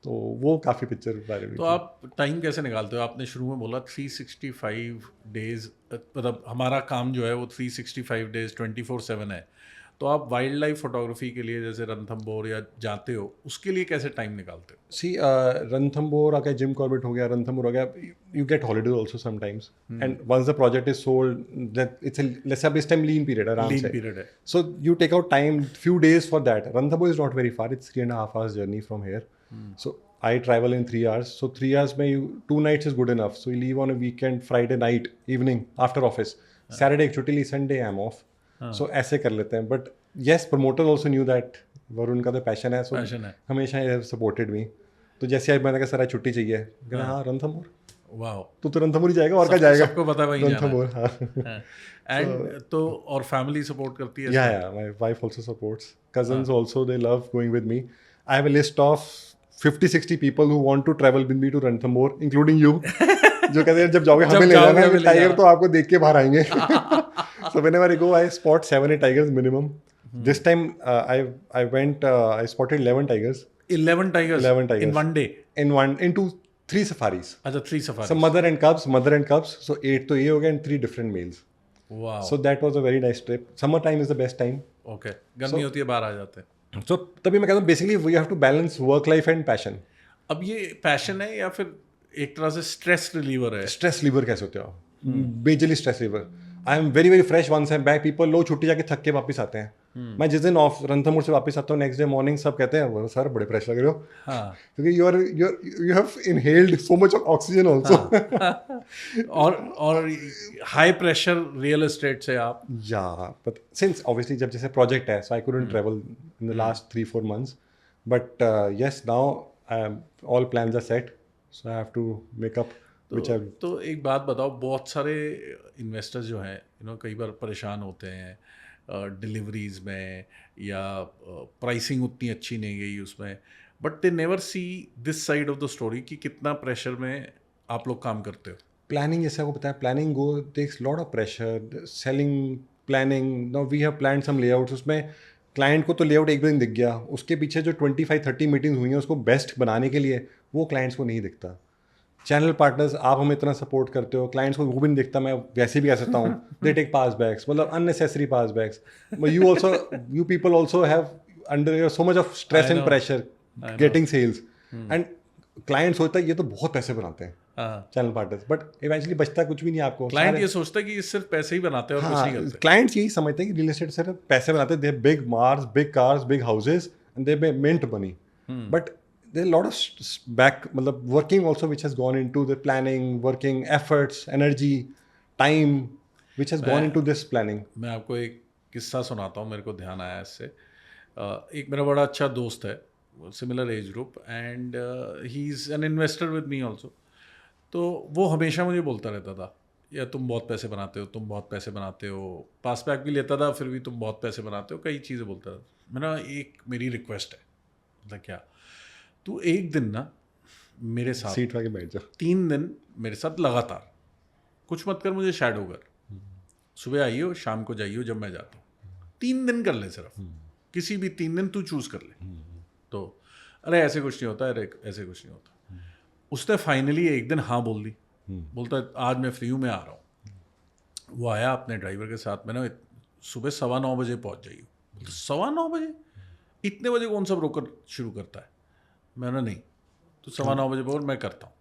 B: तो वो काफ़ी पिक्चर बारे में
A: तो आप टाइम कैसे निकालते हो? आपने शुरू में बोला 365 डेज, मतलब हमारा काम जो है वो 365 डेज 24/7 है। तो आप वाइल्ड लाइफ फोटोग्राफी के लिए जैसे रणथंभौर या जाते हो, उसके लिए कैसे टाइम निकालते हो?
B: सी रणथंभौर आ गया, जिम कॉर्बेट हो गया, रणथंभौर हो गया, you get holidays also sometimes, and once the project is sold that it's let's say इस टाइम लीन पीरियड आराम
A: लीन
B: से,
A: पीरियड है।
B: so you take out time, few days for that. Ranthambore is not very far, it's 3.5 hours journey from here. So I travel in 3 hours, so 3 hours mein you 2 nights is good enough. So you leave on a weekend, Friday night evening after office, Saturday एक छुट्टी ली, Sunday I'm off. So ऐसे कर लेते हैं. But yes, promoters also knew that Varun का तो पैशन है, so
A: Passion है।
B: हमेशा they have supported me. तो जैसे आज मैंने कहा सर आज छुट्टी चाहिए, कहना हाँ रणथंभौर,
A: वाह,
B: तो रणथंभौर ही जाएगा और क्या जाएगा,
A: सबको पता है वहीं जाना
B: रणथंभौर, हाँ.
A: है। एंड तो और फैमिली सपोर्ट करती है?
B: Yeah, my wife also supports. Cousins also, they love going with me. I have a list of 50-60 people who want to travel with me to Ranthambore, including you. जो कहते हैं जब जाओगे हमें ले
A: जाओगे
B: जाना,
A: हमें ले
B: टाइगर
A: जाना।
B: तो आपको देख के बाहर आएंगे. So whenever I go, I spot 7-8 tigers minimum. This time I went, I spotted 11 tigers
A: 11 tigers
B: 11 tigers.
A: in one day?
B: into 3 safaris.
A: अच्छा, 3 safari.
B: So mother and cubs. So 8 तो ये हो गया and 3 different males.
A: वाह,
B: So that was a very nice trip. Summer time is the best time.
A: Okay. गर्मी होती है, बाहर आ जाते हैं।
B: So तभी मैं कहता हूँ basically we have to balance work life and passion.
A: अब ये पैशन है या फिर एक तरह से स्ट्रेस रिलीवर है?
B: स्ट्रेस लीवर कैसे होते हो? Majorly stress leaver. I am very fresh once I am back. People लोग छुट्टी जाके थक के वापस आते हैं. मैं जिस दिन ऑफ रणथंभौर से वापस आता हूँ नेक्स्ट डे मॉर्निंग, सब कहते हैं वो सर बड़े फ्रेश लग रहे हो.
A: हाँ।
B: क्योंकि you have inhaled so much oxygen also.
A: और हाई प्रेशर रियल एस्टेट से आप?
B: Yeah, but since obviously जब जैसे project है, so I couldn't travel in the last 3-4 months. But yes, now all plans are set, so I have to make up which I've.
A: तो एक बात बताओ, बहुत सारे इन्वेस्टर्स जो हैं कई बार परेशान होते हैं डिलीवरीज में, या प्राइसिंग उतनी अच्छी नहीं गई उसमें, but they never see this side of the story कि कितना प्रेशर में आप लोग काम करते हो।
B: Planning जैसे आपको पता है, planning go takes lot of pressure. Selling, planning. Now we have planned some layouts. उसमें क्लाइंट को तो लेआउट एक दिन दिख गया, उसके पीछे जो 25-30 मीटिंग्स हुई हैं उसको बेस्ट बनाने के लिए, वो क्लाइंट्स को नहीं दिखता. चैनल पार्टनर्स, आप हमें इतना सपोर्ट करते हो, क्लाइंट्स को वो भी नहीं दिखता. मैं वैसे भी कह सकता हूँ दे टेक पास बैक्स, मतलब unnecessary pass backs. You people also have under so much of stress and pressure getting sales, and client सोचता है ये तो बहुत पैसे बनाते हैं चैनल पार्टनर्स, बट इवेंचुअली बचता कुछ भी नहीं आपको.
A: क्लाइंट ये सोचता है कि ये सिर्फ पैसे ही बनाते हैं और कुछ नहीं करते.
B: क्लाइंट्स यही समझते हैं कि रियल एस्टेट सिर्फ पैसे बनाते हैं. They have big mars, big cars, big houses, and they mint money. But there are a lot of back मतलब working also which has gone into the planning, working efforts, energy, time which has gone into this planning.
A: मैं आपको एक किस्सा सुनाता हूँ, मेरे को ध्यान आया इससे. एक मेरा बड़ा अच्छा दोस्त है, similar age group, and he is an investor with me also. तो वो हमेशा मुझे बोलता रहता था, या तुम बहुत पैसे बनाते हो, तुम बहुत पैसे बनाते हो. पास बैक भी लेता था, फिर भी तुम बहुत पैसे बनाते हो, कई चीज़ें बोलता था. मेरी रिक्वेस्ट है, मतलब क्या, तू एक दिन ना मेरे साथ
B: सीट वाके बैठ जा,
A: 3 दिन मेरे साथ लगातार, कुछ मत कर, मुझे शैडो कर. सुबह आइयो, शाम को जाइयो जब मैं जाता हूँ. 3 दिन कर ले, सिर्फ किसी भी 3 दिन तू चूज कर ले. तो अरे ऐसे कुछ नहीं होता, अरे ऐसे कुछ नहीं होता. उसने फाइनली एक दिन हाँ बोल दी. बोलता है आज मैं फ्री हूँ, मैं आ रहा हूँ. वो आया अपने ड्राइवर के साथ. मैंने सुबह 9:15 बजे पहुँच जाइए. 9:15 बजे? इतने बजे कौन सा ब्रोकर शुरू करता है? मैंने नहीं, तो 9:15 बजे बोल, मैं करता हूँ.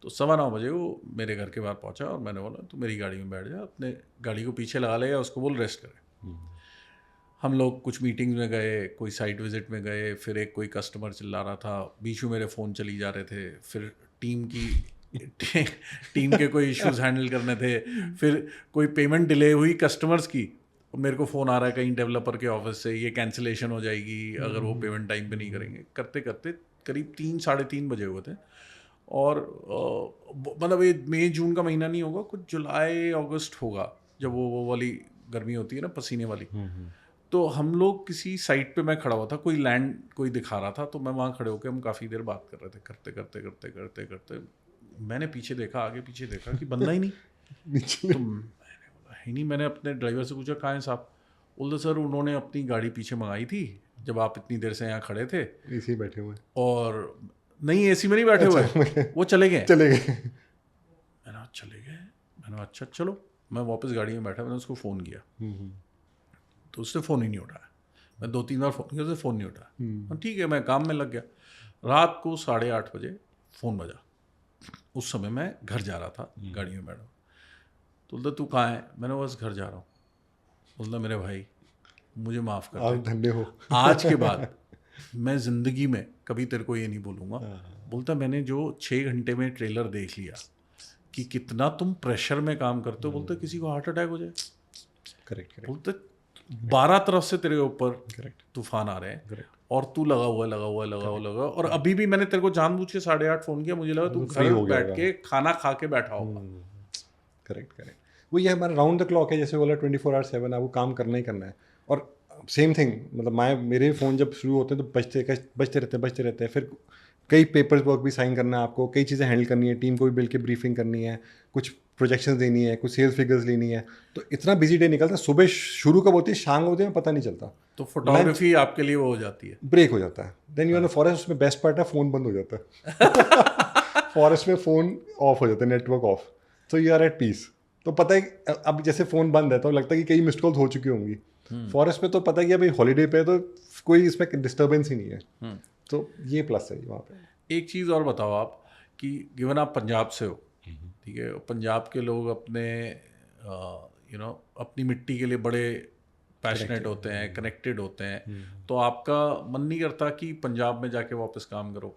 A: तो 9:15 बजे वो मेरे घर के बाहर पहुँचा और मैंने बोला तू मेरी गाड़ी में बैठ जा, अपने गाड़ी को पीछे लगा ले, या उसको बोल रेस्ट करे. हम लोग कुछ मीटिंग्स में गए, कोई साइट विजिट में गए, फिर एक कोई कस्टमर चिल्ला रहा था, बीच में मेरे फ़ोन चली जा रहे थे, फिर टीम के कोई इश्यूज हैंडल करने थे, फिर कोई पेमेंट डिले हुई कस्टमर्स की, मेरे को फ़ोन आ रहा है कहीं डेवलपर के ऑफिस से, ये कैंसिलेशन हो जाएगी अगर वो पेमेंट टाइम पे नहीं करेंगे. करते करते करीब 3-3:30 बजे हुए थे. और मतलब ये मई जून का महीना नहीं होगा, कुछ जुलाई अगस्त होगा, जब वो वाली गर्मी होती है ना, पसीने वाली. तो हम लोग किसी साइट पे, मैं खड़ा हुआ था, कोई लैंड कोई दिखा रहा था, तो मैं वहाँ खड़े होकर हम काफ़ी देर बात कर रहे थे. करते करते करते करते करते मैंने पीछे देखा, आगे पीछे देखा कि बंदा ही नहीं. तो मैंने बोला ही नहीं. मैंने अपने ड्राइवर से पूछा कहाँ है साहब? बोलते सर उन्होंने अपनी गाड़ी पीछे मंगाई थी जब आप इतनी देर से यहाँ खड़े थे,
B: इसी बैठे हुए.
A: और नहीं एसी में नहीं बैठे हुए, वो चले गए।
B: चले गए।
A: मैंने चले गए, मैंने अच्छा चलो। मैं वापस गाड़ी में बैठा, मैंने उसको फ़ोन किया तो उसने फ़ोन ही नहीं उठाया। मैं 2-3 बार फ़ोन किया, उसने फ़ोन नहीं उठाया। ठीक है, मैं काम में लग गया। रात को 8:30 बजे फ़ोन बजा। उस समय मैं घर जा रहा था, गाड़ी में बैठा। तो बोलता तू कहाँ है? मैंने बस घर जा रहा हूँ। बोलता मेरे भाई मुझे माफ़ कर
B: आप
A: दे,
B: धन्य हो।
A: आज के बाद मैं ज़िंदगी में कभी तेरे को ये नहीं बोलूँगा। बोलता मैंने जो 6 घंटे में ट्रेलर देख लिया कि कितना तुम प्रेशर में काम करते हो। बोलते किसी को हार्ट अटैक हो जाए।
B: करेक्ट।
A: बोलते 12 तरफ से तेरे ऊपर
B: करेक्ट।
A: तूफान आ रहे हैं
B: करेक्ट।
A: और तू लगा हुआ। और अभी भी मैंने तेरे को जानबूझ के 8:30 फ़ोन किया, मुझे लगा तू
B: फ्री
A: घर
B: हो गया
A: बैठ
B: होगा।
A: के खाना खा के बैठा होगा।
B: करेक्ट। वो ये हमारा राउंड द क्लॉक है, जैसे बोला 24/7 आपको काम करना ही करना है। और सेम थिंग, मतलब मेरे फ़ोन जब शुरू होते हैं तो बजते रहते हैं। फिर कई पेपर्स वर्क भी साइन करना है आपको, कई चीज़ें हैंडल करनी है, टीम को भी मिल के ब्रीफिंग करनी है, कुछ प्रोजेक्शंस देनी है, कुछ सेल्स फिगर्स लेनी है। तो इतना बिजी डे निकलता है, सुबह शुरू कब होती है शाम होती है पता नहीं चलता,
A: तो फोटोग्राफी आपके लिए वो हो जाती है।
B: ब्रेक हो जाता है। Then you are the forest, उसमें बेस्ट पार्ट है फ़ोन बंद हो जाता है। फॉरेस्ट में फ़ोन ऑफ हो जाता है, नेटवर्क ऑफ, तो यू आर एट पीस। तो पता है अब जैसे फ़ोन बंद है तो लगता है कि कई मिस्ड कॉल्स हो चुकी होंगी। फॉरेस्ट में तो पता है कि अभी हॉलीडे पे है तो कोई इसमें डिस्टर्बेंस ही नहीं है। तो ये प्लस है वहाँ पे।
A: एक चीज़ और बताओ आप कि गिवन आप पंजाब से हो, ठीक है, पंजाब के लोग अपने अपनी मिट्टी के लिए बड़े पैशनेट होते हैं, कनेक्टेड होते हैं। तो आपका मन नहीं करता कि पंजाब में जाके वापस काम करो?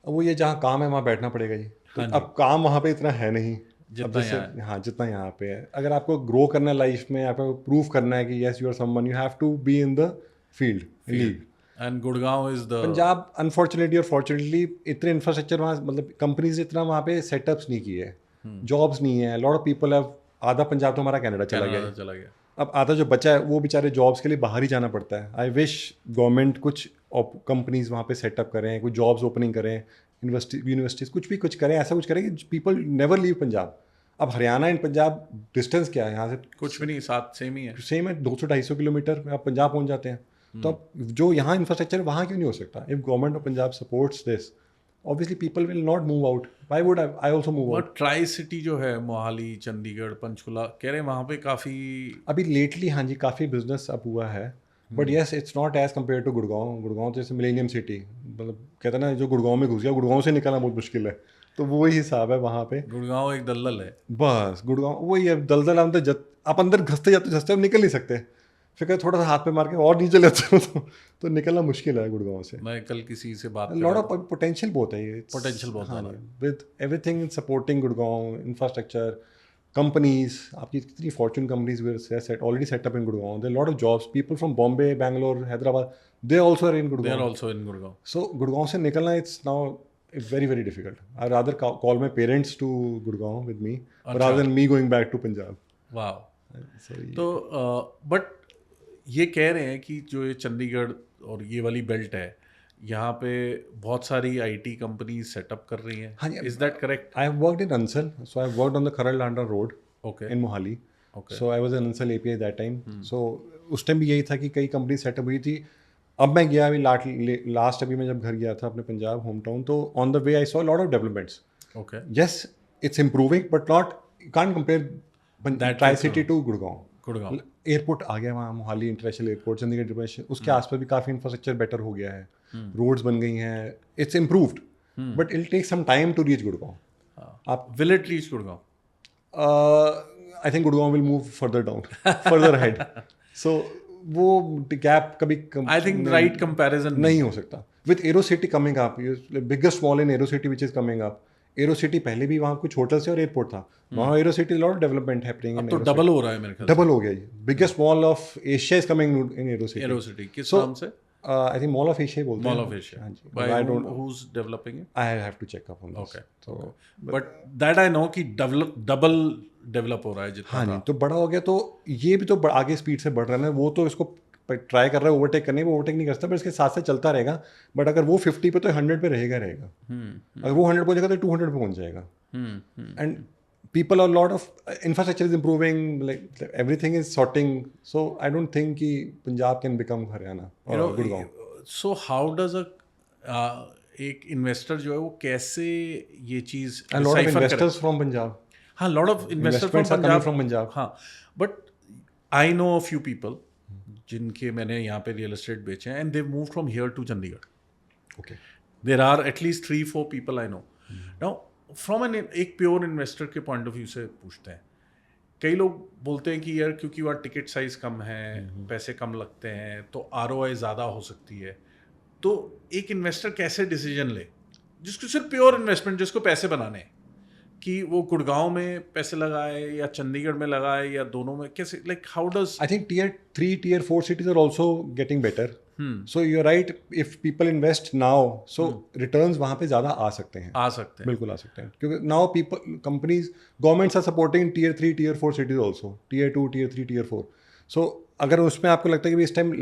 B: अब वो ये जहाँ काम है वहाँ बैठना पड़ेगा जी। तो
A: हाँ जी।
B: अब काम वहाँ पे इतना है नहीं
A: जितना
B: अब जैसे
A: यहाँ है।
B: हाँ जितना यहाँ पे है। अगर आपको ग्रो करना है लाइफ में, आपको प्रूव करना है कि yes you are someone, you have to be in the field league.
A: And Gurgaon is the
B: Punjab unfortunately और फॉर्चुनेटली इतने इंफ्रास्ट्रक्चर वहाँ, मतलब कंपनीज इतना वहाँ पे सेटअप्स नहीं किए, जॉब्स नहीं है, लॉट ऑफ पीपल हैव, आधा पंजाब तो हमारा कनाडा चला गया है।
A: चला गया।
B: अब आधा जो बचा है वो बेचारे जॉब्स के लिए बाहर ही जाना पड़ता है। आई विश गवर्नमेंट कुछ कंपनीज वहाँ पे सेटअप करें, कुछ जॉब्स ओपनिंग करें, यूनिवर्सिटीज़ कुछ करें, ऐसा कुछ करें कि पीपल नेवर लीव पंजाब। अब हरियाणा एंड पंजाब डिस्टेंस क्या है यहाँ से?
A: कुछ भी नहीं, साथ सेम ही है।
B: सेम है, 200-250 किलोमीटर में आप पंजाब पहुँच जाते हैं। तो अब जो यहाँ इंफ्रास्ट्रक्चर वहाँ क्यों नहीं हो सकता? If government of Punjab supports this, obviously people will not move out. Why would I also move out?
A: But tri city जो है, मोहाली, चंडीगढ़, पंचकुला, कह रहे हैं वहाँ पे काफ़ी
B: अभी लेटली हाँ जी काफ़ी बिजनेस अब हुआ है, but yes it's not as compare to Gurgaon. Gurgaon तो जैसे मिलेनियम सिटी, मतलब कहते हैं ना जो गुड़गांव में घुस गया गुड़गांव से निकलना बहुत मुश्किल है। तो वही हिसाब है वहाँ पे।
A: गुड़गांव एक दलदल है।
B: बस गुड़गांव वही है, दलदल आप अंदर घसते जाते अब निकल नहीं सकते। फिर कहीं थोड़ा सा हाथ पे मार के और नीचे लेते हो तो निकलना मुश्किल है गुड़गांव से।
A: मैं कल किसी से बात
B: लॉट ऑफ पोटेंशियल बहुत है ये,
A: पोटेंशियल बहुत
B: हाँ
A: ज़्यादा है।
B: With everything supporting Gurgaon, infrastructure, companies, आपकी कितनी fortune companies already setup in Gurgaon. There lot of jobs, people from Bombay, Bangalore, Hyderabad, they also are in
A: they are
B: Gurgaon.
A: Also in Gurgaon.
B: So Gurgaon से निकलना it's now very very difficult. I rather call my parents to Gurgaon with me rather than me going back to Punjab.
A: वाह। तो बट ये कह रहे हैं कि जो ये चंडीगढ़ और ये वाली बेल्ट है, यहाँ पे बहुत सारी आईटी कंपनी सेटअप कर रही हैं।
B: हाँ जी,
A: is that correct?
B: I have worked in Ansal, so I have worked on the Kharar Landran road
A: okay
B: in Mohali.
A: Okay.
B: So I was in Ansal API that time. So उस टाइम भी यही था कि कई कंपनी सेटअप हुई थी। अब मैं गया अभी लास्ट अभी मैं जब घर गया था अपने पंजाब होम टाउन, तो on the way I saw lot of developments.
A: Okay.
B: Yes it's improving but not, you can't compare tricity to Gurgaon.
A: Gurgaon
B: airport आ गया वहाँ, Mohali international airport, Chandigarh international, उसके आसपास भी काफ़ी इंफ्रास्ट्रक्चर बेटर हो गया है, रोड्स बन गई हैं, it's improved, but it take some time to reach Gurgaon. आप
A: will it reach Gurgaon?
B: I think Gurgaon will move further down, further head. So वो गैप कभी
A: आई थिंक राइट कंपैरिजन
B: नहीं हो सकता। With arrow city coming up, biggest mall in arrow city which is coming up. Arrow city पहले भी वहाँ कुछ होटल्स और एयरपोर्ट था, वहाँ arrow city lot development happening in
A: तो डबल हो रहा है मेरे ख्याल
B: डबल हो गया। Biggest mall of Asia is coming in aerocity.
A: Aerocity किस नाम से?
B: I think mall of Asia बोलते हैं।
A: Mall of Asia.
B: हाँ जी,
A: by
B: I don't
A: who's developing it?
B: I have to check up on this.
A: Okay.
B: तो
A: बट दैट आई नो कि डबल डेवलप हो रहा है जितना
B: हाँ
A: था।
B: नहीं तो बड़ा हो गया, तो ये भी तो आगे स्पीड से बढ़ रहा है ना। वो तो इसको ट्राई कर रहा है ओवरटेक करने, वो ओवरटेक नहीं कर सकता, पर इसके साथ साथ चलता रहेगा। बट अगर वो 50 पे तो 100 पे रहेगा। अगर वो 100 पहुंचेगा तो 200 पे पहुंच जाएगा। And people, a lot of infrastructure is improving, like everything is sorting, so I don't think कि Punjab can become Haryana or Gurgaon.
A: So how does a एक इन्वेस्टर जो है वो कैसे ये चीज़
B: A lot of
A: decipher करे?
B: investors from Punjab.
A: हाँ, lot of investor from
B: Investments are coming
A: Punjab.
B: from Punjab.
A: हाँ, but I know a few people जिनके मैंने यहाँ पे रियल एस्टेट बेचे हैं and they move from here to Chandigarh.
B: Okay.
A: There are at least 3-4 people I know. Now from an एक प्योर इन्वेस्टर के पॉइंट ऑफ व्यू से पूछते हैं. कई लोग बोलते हैं कि यार क्योंकि वहाँ टिकट साइज कम है, पैसे कम लगते हैं, तो ROI ज़्यादा हो सकती है. तो एक इन्वेस्टर कैसे डिसीजन ले जिसको सिर्फ प्योर इन्वेस्टमेंट, जिसको पैसे बनाने हैं, कि वो गुड़गांव में पैसे लगाए या चंडीगढ़ में लगाए या दोनों में, कैसे, like how does?
B: I think tier 3, tier 4 cities are also getting better. So you're right, if people invest now, so returns वहाँ पे ज़्यादा आ सकते हैं.
A: आ सकते हैं.
B: बिल्कुल आ सकते हैं, क्योंकि now people, companies, governments are supporting tier 3, tier 4 cities also, tier 2, tier 3, tier 4. So अगर उसमें आपको लगता है कि इस टाइम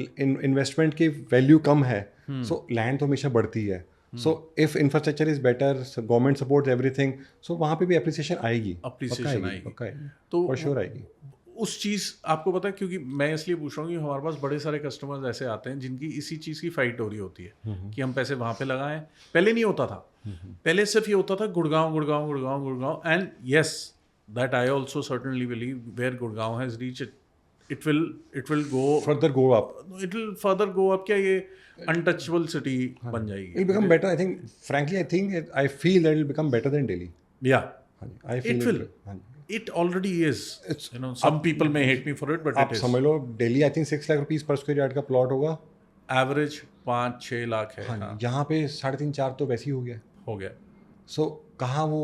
B: इन्वेस्टमेंट की वैल्यू कम है, so लैंड तो हमेशा बढ़ती है. So if infrastructure is better, so government supports everything, so वहाँ पे भी appreciation आएगी.
A: Appreciation
B: पक्का
A: आएगी.
B: पक्का आएगी.
A: तो
B: For sure आएगी.
A: उस चीज़ आपको पता है, क्योंकि मैं इसलिए पूछ रहा हूँ कि हमारे पास बड़े सारे कस्टमर्स ऐसे आते हैं जिनकी इसी चीज़ की फाइट हो रही होती है कि हम पैसे वहाँ पे लगाएं. पहले नहीं होता था. पहले सिर्फ ये होता था Gurgaon Gurgaon Gurgaon Gurgaon. And yes, that I also certainly believe where Gurgaon has reach it will go
B: Further go up.
A: It will further go up. क्या ये अनटचेबल सिटी बन जाएगी?
B: It'll become better. I think, frankly, I feel that it'll become better than Delhi.
A: या
B: I feel
A: It will.
B: हाँ जी.
A: It already is. You know, some people may hate me for it, but
B: आप
A: इट इज.
B: समझ लो Delhi I think 6 lakh rupees per square yard का प्लॉट होगा.
A: एवरेज 5-6 लाख है. हाँ,
B: यहाँ पे 3.5-4 तो वैसे ही हो गया.
A: हो गया.
B: सो कहाँ वो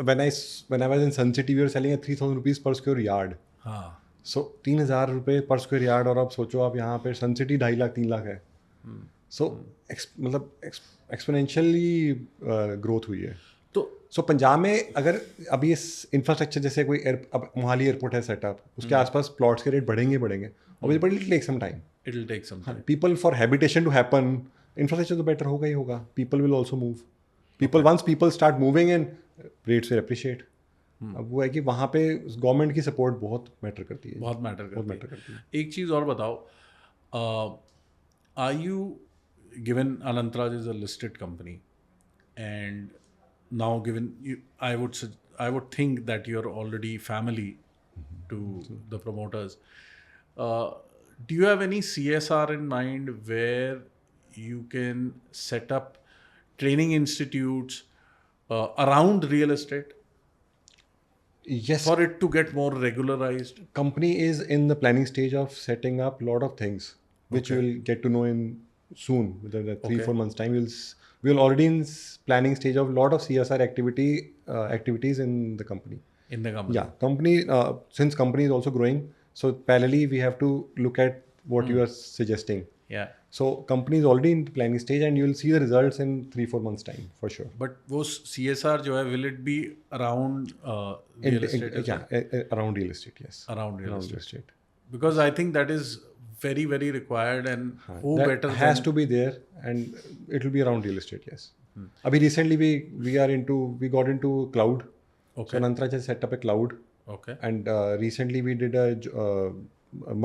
B: when I was in Sun City we were selling at 3,000 rupees per square yard.
A: हाँ,
B: सो 3,000 रुपये पर स्क्वायर यार्ड, और आप सोचो आप यहाँ पे सन सिटी 2.5 लाख 3 लाख है. सो मतलब एक्सपोनेंशियली ग्रोथ हुई है.
A: तो
B: सो पंजाब में अगर अभी इस इंफ्रास्ट्रक्चर जैसे कोई अब मोहाली एयरपोर्ट है सेटअप, उसके आसपास प्लॉट्स के रेट बढ़ेंगे obviously, but it take some time.
A: It will take some time.
B: People for habitation to happen, infrastructure तो बेटर होगा ही होगा. People will also move. Once people start moving and rates will appreciate. अब वो है कि वहाँ पे गवर्नमेंट की सपोर्ट बहुत मैटर करती है.
A: बहुत मैटर
B: मैटर करती है.
A: एक चीज़ और बताओ, are you given Anantraj is a listed company and now given I would think that you are already family to the promoters. Do you have any CSR in mind where you can set up training institutes around real estate
B: Yes,
A: for it to get more regularized?
B: company is in the planning stage of setting up lot of things which you will get to know in soon, within the 3-4 months time. We'll already in planning stage of lot of CSR activities in the company.
A: In the company?
B: Yeah, company since company is also growing, so parallelly we have to look at what you are suggesting.
A: Yeah.
B: So company is already in the planning stage and you will see the results in 3-4 months time for sure.
A: But वो CSR जो है, will it be around real estate? as well?
B: Around real estate, yes.
A: Around real
B: Around
A: estate. Because I think that is very, very required, and who
B: that
A: better
B: has
A: than...
B: to be there, and it will be around real estate, yes. Abhi recently we got into cloud.
A: Okay.
B: So Anantraj has set up a cloud,
A: Okay.
B: and recently we did a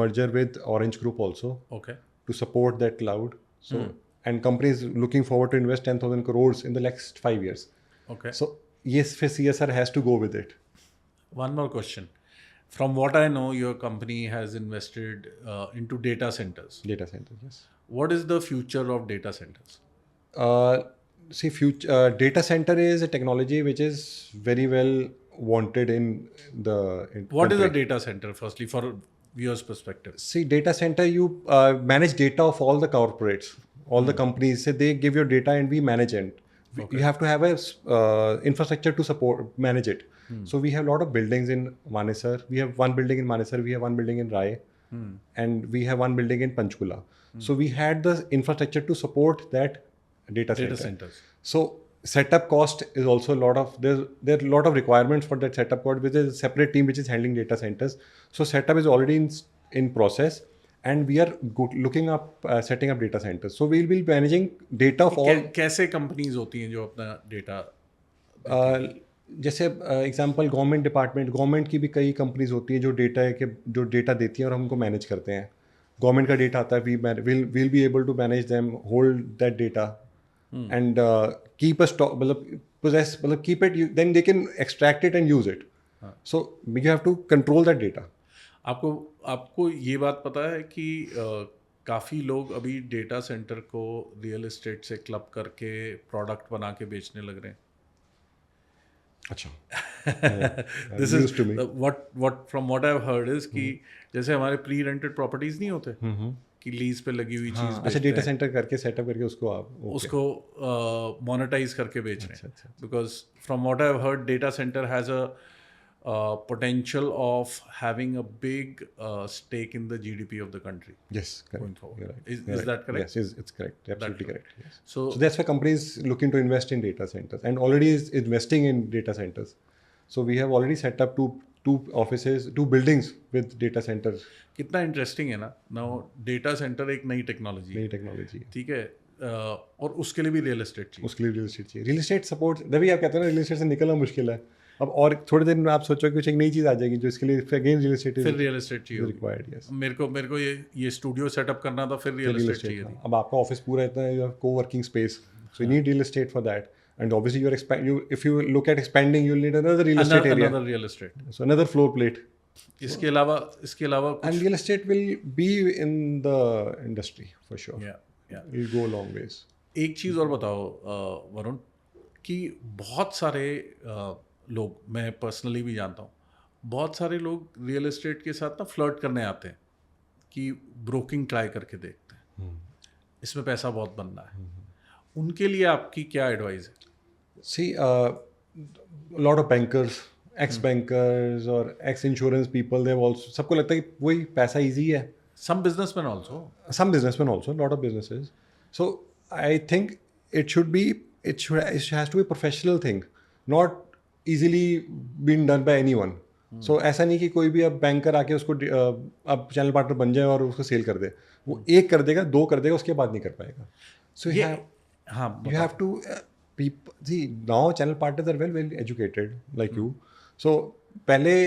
B: merger with Orange Group also
A: Okay.
B: to support that cloud. So and company is looking forward to invest 10,000 crores in the next 5 years.
A: Okay.
B: So yes, for CSR has to go with it.
A: One more question. From what I know, your company has invested into data centers.
B: Data center, yes.
A: What is the future of data centers?
B: See, data center is a technology which is very well wanted in the
A: What is a
B: country.
A: data center, firstly, for viewers' perspective?
B: See, data center, you manage data of all the corporates, all the companies. Say they give your data and we manage it. You have to have a infrastructure to manage it. So we have a lot of buildings in Manesar. We have one building in Manesar. We have one building in Rai, and we have one building in Panchkula. So we had the infrastructure to support that data center.
A: Data centers.
B: So setup cost is also a lot of there are a lot of requirements for that setup cost, which is a separate team which is handling data centers. So setup is already in process, and we are looking up setting up data centers. So we will be managing data of all.
A: कैसे कंपनीज होती हैं जो अपना डेटा...
B: जैसे एग्जांपल गवर्नमेंट डिपार्टमेंट, गवर्नमेंट की भी कई कंपनीज होती हैं जो डेटा देती हैं और हमको मैनेज करते हैं. गवर्नमेंट का डेटा आता है, we will be able to manage them, hold that data and keep a stock, मतलब possess, मतलब keep it, then they can extract it and use it. So you have to control that data.
A: आपको आपको ये बात पता है कि काफ़ी लोग अभी डेटा सेंटर को रियल एस्टेट से क्लब करके प्रोडक्ट बना के बेचने लग रहे हैं.
B: अच्छा.
A: This
B: news
A: is
B: to me.
A: What from what I have heard is कि जैसे हमारे प्री रेंटेड प्रॉपर्टीज नहीं होते कि लीज पे लगी हुई चीज
B: अच्छा, डेटा सेंटर करके सेटअप करके उसको आप
A: उसको मोनेटाइज करके बेच रहे हैं.
B: अच्छा.
A: Because from what I have heard data centre has a potential of having a big stake in the GDP of the country.
B: Yes, correct.
A: Going forward.
B: You're right.
A: Is
B: You're right.
A: that correct?
B: Yes, it's correct. Absolutely correct. Yes.
A: So
B: So that's why companies looking to invest in data centers and already is investing in data centers. So we have already set up two offices, 2 buildings with data centers.
A: कितना इंटरेस्टिंग है ना. नाउ डेटा सेंटर एक नई टेक्नोलॉजी
B: नई टेक्नोलॉजी है.
A: ठीक है. और उसके लिए भी रियल एस्टेट चाहिए.
B: उसके लिए रियल एस्टेट चाहिए. रियल एस्टेट सपोर्ट, तभी आप कहते हैं ना रियल एस्टेट से निकलना मुश्किल है. अब और थोड़े दिन में आप सोचो कि कुछ एक नई चीज़ आ जाएगी जो इसके लिए अगेन रियल एस्टेट
A: फिर रियल एस्टेट चाहिए
B: रिक्वायर्ड. यस,
A: मेरे को ये स्टूडियो सेटअप करना था, फिर रियल एस्टेट चाहिए थी.
B: अब आपका ऑफिस पूरा इतना है, co-working space, so you need real estate for that. And obviously if you look at expanding, you'll need another real estate area.
A: Another real estate.
B: So another floor plate.
A: इसके अलावा
B: And real estate will be in the industry for sure.
A: yeah.
B: It'll go a long ways.
A: एक चीज़ और बताओ वरुण कि बहुत सारे लोग, मैं पर्सनली भी जानता हूँ, बहुत सारे लोग रियल एस्टेट के साथ ना फ्लर्ट करने आते हैं कि ब्रोकिंग ट्राई करके देखते हैं, इसमें पैसा बहुत बनना है. उनके लिए आपकी क्या एडवाइस है?
B: See, a lot of bankers, ex-bankers or ex-insurance people, they've also, सबको लगता है कि वही पैसा easy है.
A: Some businessmen also.
B: Some businessmen also, a lot of businesses. So I think it has to be a professional thing, not easily being done by anyone. So ऐसा नहीं कि कोई भी अब बैंकर आके उसको अब चैनल पार्टनर बन जाए और उसको सेल कर दे. वो एक कर देगा, 2 कर देगा, उसके बाद नहीं कर पाएगा. So you have to see, now channel partners are well educated like you. So पहले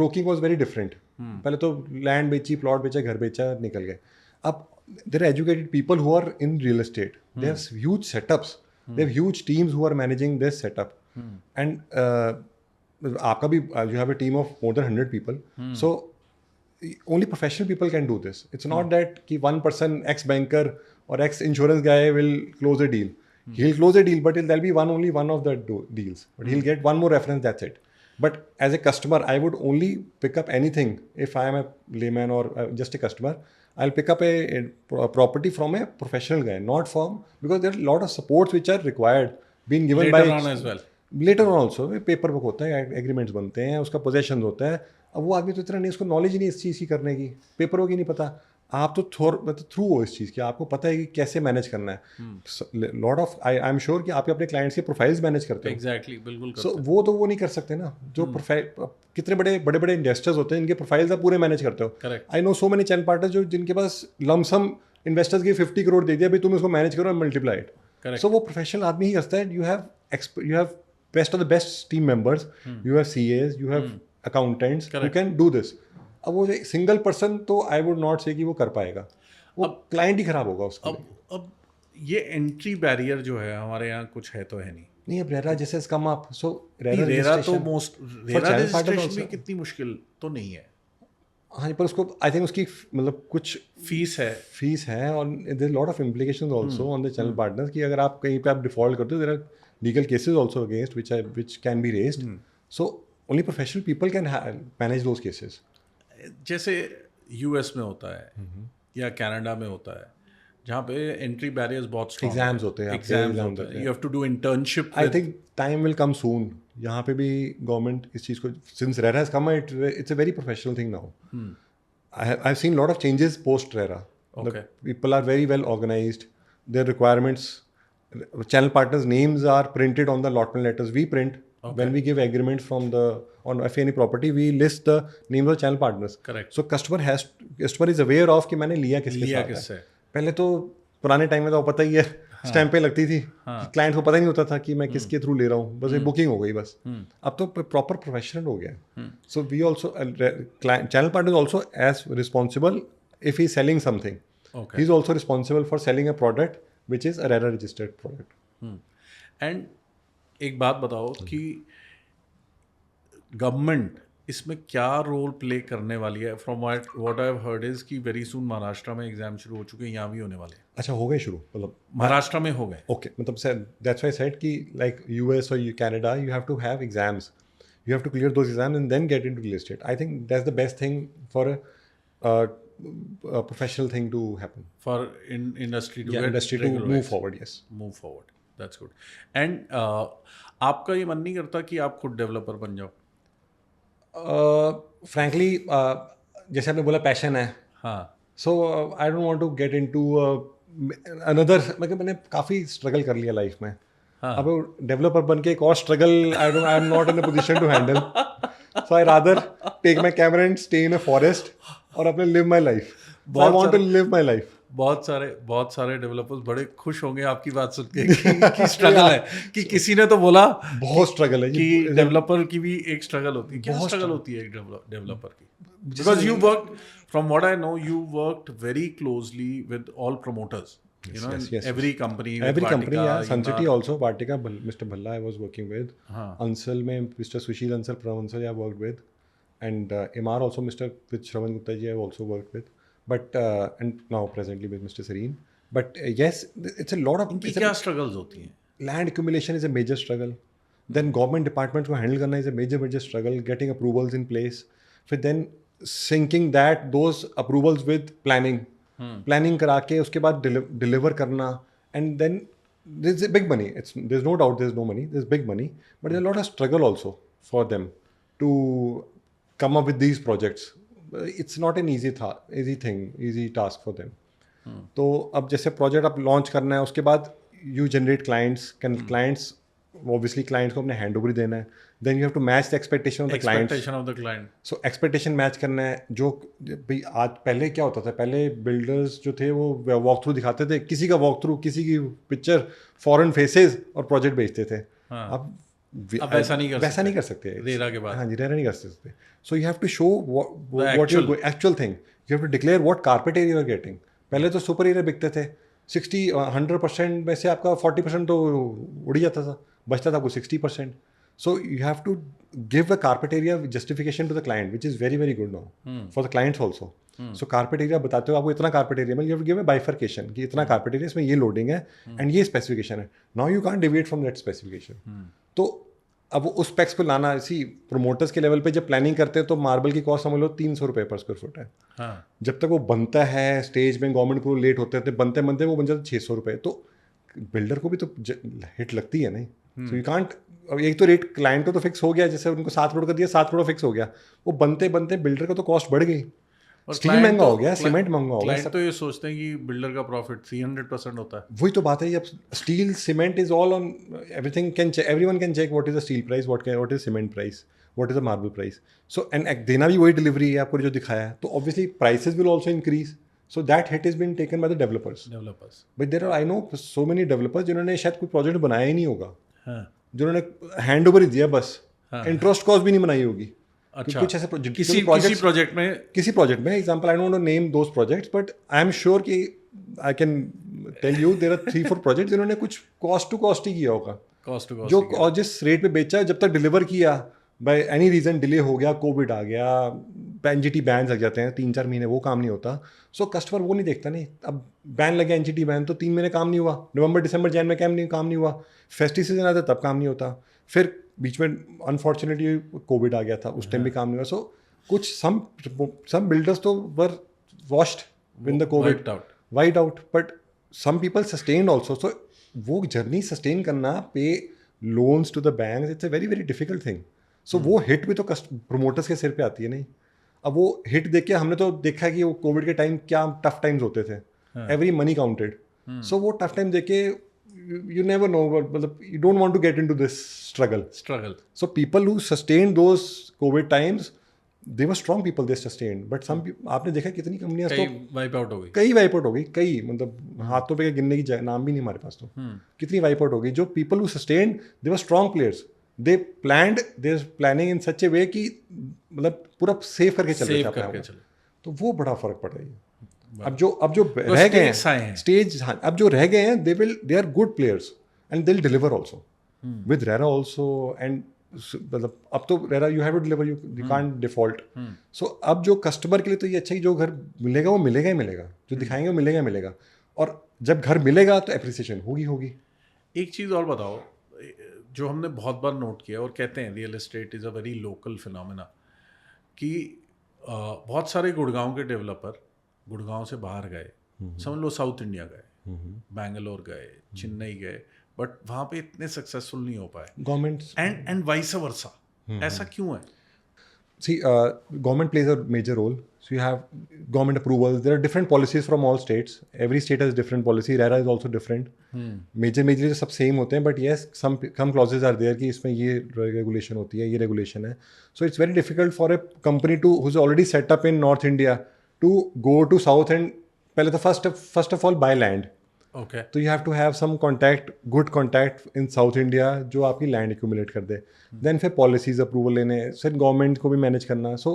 B: broking was very different. पहले तो लैंड बेची, प्लॉट बेचा, घर बेचा, निकल गए. अब there are educated people who are in real estate. They have huge setups. They have huge teams who are managing this setup. And आपका भी, you have a team of more than 100 people. So only professional people can do this. It's not that कि one person, ex-banker or ex-insurance guy will close a deal. He'll close a deal, but there'll be only one of the deals. But he'll get one more reference, that's it. But as a customer, I would only pick up anything if I am a layman or just a customer. I'll pick up a property from a professional guy, not from, because there are a lot of supports which are required, being given
A: Later
B: by
A: on as well.
B: Later on also, paper work होता है, एग्रीमेंट्स बनते हैं, उसका पोजेशन होता है. अब वो आदमी तो इतना नहीं, उसको नॉलेज ही नहीं इस चीज़ की करने की, पेपर वर्क ही नहीं पता. आप तो थ्रू हो इस चीज़ की, आपको पता है कि कैसे मैनेज करना है. Lot of I am sure कि आप अपने क्लाइंट्स के प्रोफाइल्स मैनेज करते हो.
A: एग्जैक्टली, बिल्कुल.
B: सो वो तो वो नहीं कर सकते ना, जो प्रोफाइल, कितने बड़े इन्वेस्टर्स होते हैं, इनके प्रोफाइल्स आप पूरे मैनेज करते हो.
A: Correct.
B: I know so many channel partners जो जिनके पास लमसम इन्वेस्टर्स के 50 करोड़ दे दिया, भाई तुम इसको मैनेज करो एंड मल्टीप्लाई इट.
A: Correct.
B: सो वो प्रोफेशनल आदमी ही करता है. You have best of the best team members. You have CAs, you have accountants who can do this. अब वो सिंगल पर्सन तो आई वुड नॉट से कि वो कर पाएगा, वो क्लाइंट ही खराब होगा उसका.
A: अब ये एंट्री बैरियर जो है हमारे यहाँ कुछ है तो है नहीं.
B: अब रेरा जैसे कम आप, सो
A: रेरा तो रेरा रजिस्ट्रेशन भी कितनी मुश्किल तो नहीं है.
B: हाँ, पर उसको आई थिंक उसकी मतलब कुछ फीस है और there lot of implications also on the channel partners कि अगर आप कहीं पे आप डिफॉल्ट करते हो, there are legal cases also against which can be raised. So only professional people can manage those cases.
A: जैसे यूएस में होता है या कनाडा में होता है, जहाँ पे एंट्री बैरियर्स बहुत स्ट्रॉन्ग,
B: एग्जाम्स होते हैं,
A: you have to do internship.
B: I think time will come soon. यहाँ पे भी गवर्नमेंट इस चीज़ को, since RERA has come, it's a very professional thing now. I have seen lot of changes post RERA. People are very well organised. Their requirements, channel partners names are printed on the allotment letters we print. When we give agreement from on any property, we list the names of channel partners.
A: Correct.
B: So customer is aware of कि मैंने लिया किसके साथ है. पहले तो पुराने टाइम में तो पता ही है, स्टैंप पे लगती थी, क्लाइंट को पता ही नहीं होता था कि मैं किसके थ्रू ले रहा हूँ, बस बुकिंग हो गई बस. अब तो प्रॉपर प्रोफेशनल हो गया. So we also, channel partner also as responsible if he is selling something. He is also responsible for selling a product which is a RERA registered product.
A: And एक बात बताओ कि गवर्नमेंट इसमें क्या रोल प्ले करने वाली है? From what I have heard is कि वेरी सून महाराष्ट्र में एग्जाम शुरू हो चुके हैं, यहाँ भी होने वाले हैं।
B: अच्छा, हो गए शुरू, मतलब
A: महाराष्ट्र में हो गए।
B: ओके, मतलब दैट्स व्हाई आई सेड कि लाइक US और Canada, you have to have exams, you have to clear those exams and then get into real estate. I think that's the best thing for a professional thing to happen.
A: For industry to get
B: industry to
A: regularized.
B: move forward. Yes.
A: Move forward. That's good. And आपका ये मन नहीं करता कि आप खुद डेवलपर बन जाओ?
B: Frankly, जैसे आपने बोला पैशन है,
A: हाँ,
B: so I don't want to get into another, मतलब मैंने काफ़ी स्ट्रगल कर लिया लाइफ में।
A: हाँ।
B: अब डेवलपर बन के एक और struggle, I am not in a position to handle, so I rather take my camera and stay in a forest और अपने live my life. I want to live my life.
A: बहुत सारे डेवलपर्स बड़े खुश होंगे आपकी बात सुन के कि स्ट्रगल है, कि किसी ने तो बोला
B: बहुत स्ट्रगल है
A: कि डेवलपर की भी एक स्ट्रगल होती है। क्या स्ट्रगल होती है एक डेवलपर की? Because you work, from what I know, you worked very closely with all promoters, you know, every company,
B: yeah, Sun City also, Vatika, Mr. Bhalla I was working with, Ansal mein Mr. Sushil Ansal, Pravansal I worked with, and MR also Mr. with Shravan Gupta ji I also worked with, but and now presently with Mr. Serene, but yes, it's a lot of,
A: इनकी क्या struggles होती हैं?
B: Land accumulation is a major struggle, then government departments को handle करना is a major struggle, getting approvals in place, फिर then syncing those approvals with planning करा के उसके बाद डिलीवर करना, and then this is big money, there is no doubt, there is no money, there is big money, but there lot of struggle also for them to come up with these projects. It's not an easy task for them. तो अब जैसे प्रोजेक्ट आप लॉन्च करना है, उसके बाद you generate clients obviously clients को अपने हैंड ओवर देना है, then you have to match the expectation of the client. So expectation match करना है। जो भाई आज पहले क्या होता था, पहले बिल्डर्स जो थे वो वॉक थ्रू दिखाते थे, किसी का वॉक थ्रू, किसी की पिक्चर, फॉरेन फेसेस और प्रोजेक्ट बेचते थे। अब
A: वैसा नहीं कर सकते
B: रेरा के बाद। हाँ जी, रेरा नहीं कर सकते। So you have to show what your actual thing, you have to declare what carpet area you are getting. पहले तो सुपर एरिया बिकते थे, 100% में से आपका 40% तो उड़ जाता था, बचता था आपको 60%. So you have to give the carpet area justification to the client, which is very, very good now for the clients also. So carpet area बताते हो आपको इतना carpet area में, you have to give a bifurcation कि इतना carpet area इसमें ये loading है and ये specification है. Now you can't deviate from that specification. तो अब उस specs को लाना, इसी promoters के level पे जब planning करते हैं तो मार्बल की कॉस्ट समझ लो 300 रुपये पर स्क्वायर फुट है. जब तक वो बनता है स्टेज में गवर्नमेंट को लेट होते हैं, बनते बनते वो बन जाता है 600 रुपये. तो बिल्डर को भी तो हिट लगती है नहीं. सो यू कांट, अब एक तो रेट क्लाइंट को तो फिक्स हो गया, जैसे उनको 7 करोड़ का दिया, 7 करोड़ फिक्स हो गया, वो बनते बनते बिल्डर का तो कॉस्ट बढ़ गई, स्टील महंगा हो गया, सीमेंट महंगा हो गया.
A: तो ये सोचते हैं कि बिल्डर का प्रॉफिट 300% होता है.
B: वही तो बात है. अब steel cement is all on, everything can check, everyone can check what is the steel price, what is cement price, what is the marble price. So and देना भी वही डिलीवरी है आपको जो दिखाया है, तो obviously prices will also increase. So that hit has been taken by the developers. But there are, I know so many developers जिन्होंने शायद कोई प्रोजेक्ट बनाया ही नहीं होगा, जिन्होंने हैंड ओवर ही दिया बस, इंटरेस्ट कॉस्ट भी नहीं बनाई होगी.
A: अच्छा.
B: कुछ ऐसे
A: किसी
B: प्रोजेक्ट में example, I don't want to name those projects, but I am sure कि I can tell you there are 3-4 project जिन्होंने कुछ कॉस्ट टू कॉस्ट ही किया होगा, जो और जिस रेट पे बेचा, जब तक डिलीवर किया बाय एनी रीज़न डिले हो गया, कोविड आ गया, एनजीटी बैन लग जाते हैं 3-4 महीने, वो काम नहीं होता. सो कस्टमर वो नहीं देखता. नहीं, अब बैन लगे एनजीटी बैन, तो 3 महीने काम नहीं हुआ, नवंबर दिसंबर जैन में काम नहीं हुआ, फेस्टिव सीजन आता तब काम नहीं होता, फिर बीच में अनफॉर्चुनेटली कोविड आ गया था, उस टाइम भी काम नहीं हुआ. सो कुछ सम बिल्डर्स तो were washed in the covid, wiped out, but some people sustained also. So वो जर्नी सस्टेन करना, pay loans to the bank, it's a very very difficult thing. So वो हिट भी तो प्रोमोटर्स के सिर पे आती है. नहीं, अब वो हिट देख के हमने तो देखा है कि वो कोविड के टाइम क्या टफ टाइम्स होते थे, एवरी मनी काउंटेड. सो वो टफ टाइम देख के यू नेवर नो, मतलब you don't want to get into this struggle. So people who sustain those COVID times, they were strong people, they sustain. But some आपने देखा कितनी कंपनियां तो
A: वाइप आउट हो गई,
B: कई वाइप आउट हो गई, कई मतलब हाथों पे गिनने की नाम भी नहीं हमारे पास. तो कितनी वाइप आउट हो गई. जो people who sustain, they were strong players, they planned, they planning in such a way कि मतलब पूरा सेव करके चले. तो वो बड़ा फर्क पड़ रहा है. अब जो रह गए
A: stakes आए हैं।
B: हैं स्टेज, हाँ, अब जो रह गए हैं they are good players and they will deliver also with RERA also and मतलब अब तो RERA you have to deliver, you can't default. So अब जो कस्टमर के लिए तो ये अच्छा है कि जो घर मिलेगा वो मिलेगा ही मिलेगा, जो दिखाएंगे वो मिलेगा ही मिलेगा, और जब घर मिलेगा तो एप्रिसिएशन होगी।
A: एक चीज़ और बताओ, जो हमने बहुत बार नोट किया और कहते हैं real estate is a very local phenomena, कि बहुत सारे गुड़गांव के डेवलपर गुड़गांव से बाहर गए, समझ लो साउथ इंडिया गए, बैंगलोर गए, चेन्नई गए, बट वहाँ पे इतने सक्सेसफुल नहीं हो पाए,
B: गवर्नमेंट
A: एंड वाइस वर्सा। ऐसा क्यों है?
B: See, government plays a major role. So you have government approvals. There are different policies from all states. Every state has different policy. RERA is also different. Majorly सब same होते हैं, but yes, some clauses are there कि इसमें ये regulation होती है, ये regulation है. So it's very difficult for a company who's already set up in North India to go to South and पहले तो first of all buy land.
A: Okay,
B: तो you have to have some contact, good contact in south India जो आपकी लैंड एक्यूमुलेट कर दे, देन फिर पॉलिसीज अप्रूवल लेने, फिर गवर्नमेंट को भी मैनेज करना। सो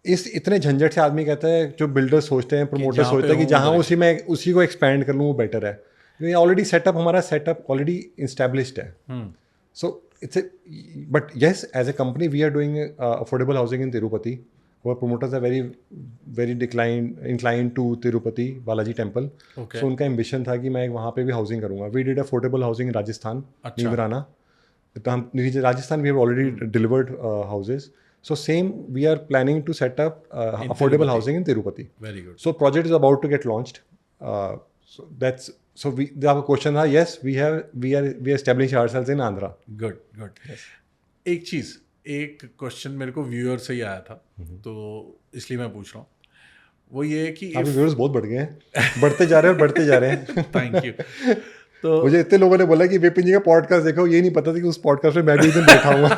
B: इस इतने झंझट से आदमी कहता है, जो बिल्डर सोचते हैं, प्रमोटर सोचते हैं कि जहाँ उसी को एक्सपैंड कर लूँ वो बेटर है, क्योंकि ऑलरेडी सेटअप हमारा सेटअप ऑलरेडी इस्टेब्लिश्ड है। So it's a but yes, as a company we are doing affordable housing in Tirupati. Our promoters are very inclined to Tirupati Balaji temple.
A: Okay.
B: So उनका ambition था कि मैं वहाँ पे भी housing करूँगा. We did affordable housing in Rajasthan, Neemrana. तो हम Rajasthan we have already delivered houses. So same we are planning to set up affordable housing in Tirupati.
A: Very good.
B: So project is about to get launched. So we the question था, yes, we are establishing ourselves in Andhra.
A: Good. Yes. एक क्वेश्चन मेरे को व्यूअर से ही आया था, तो इसलिए मैं पूछ रहा हूँ, वो ये है कि
B: आपके व्यूअर्स बहुत बढ़ गए हैं, बढ़ते जा रहे हैं
A: थैंक यू। तो
B: मुझे इतने लोगों ने बोला कि विपिन जी का पॉडकास्ट देखो, ये नहीं पता था कि उस पॉडकास्ट में मैं भी एक दिन बैठा हूँ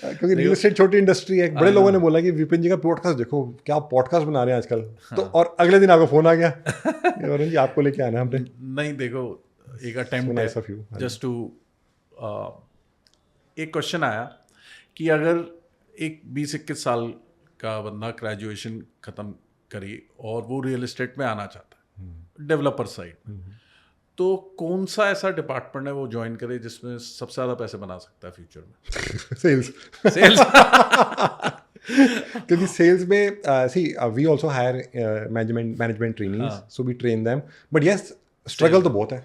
B: क्योंकि रियल एस्टेट छोटी इंडस्ट्री है। बड़े लोगों ने बोला कि विपिन जी का पॉडकास्ट देखो, क्या आप पॉडकास्ट बना रहे हैं आजकल। तो और अगले दिन आपका फोन आ गया, वरुण जी आपको लेके आना हमने।
A: नहीं, देखो एक अटेम्प्ट है जस्ट टू, एक क्वेश्चन आया कि अगर एक 20-21 साल का बंदा ग्रेजुएशन ख़त्म करे और वो रियल एस्टेट में आना चाहता है डेवलपर साइड में, तो कौन सा ऐसा डिपार्टमेंट है वो ज्वाइन करे जिसमें सबसे ज़्यादा पैसे बना सकता है फ्यूचर में? सेल्स
B: क्योंकि सेल्स में we also hire management trainings, so we train them, but yes struggle तो बहुत है।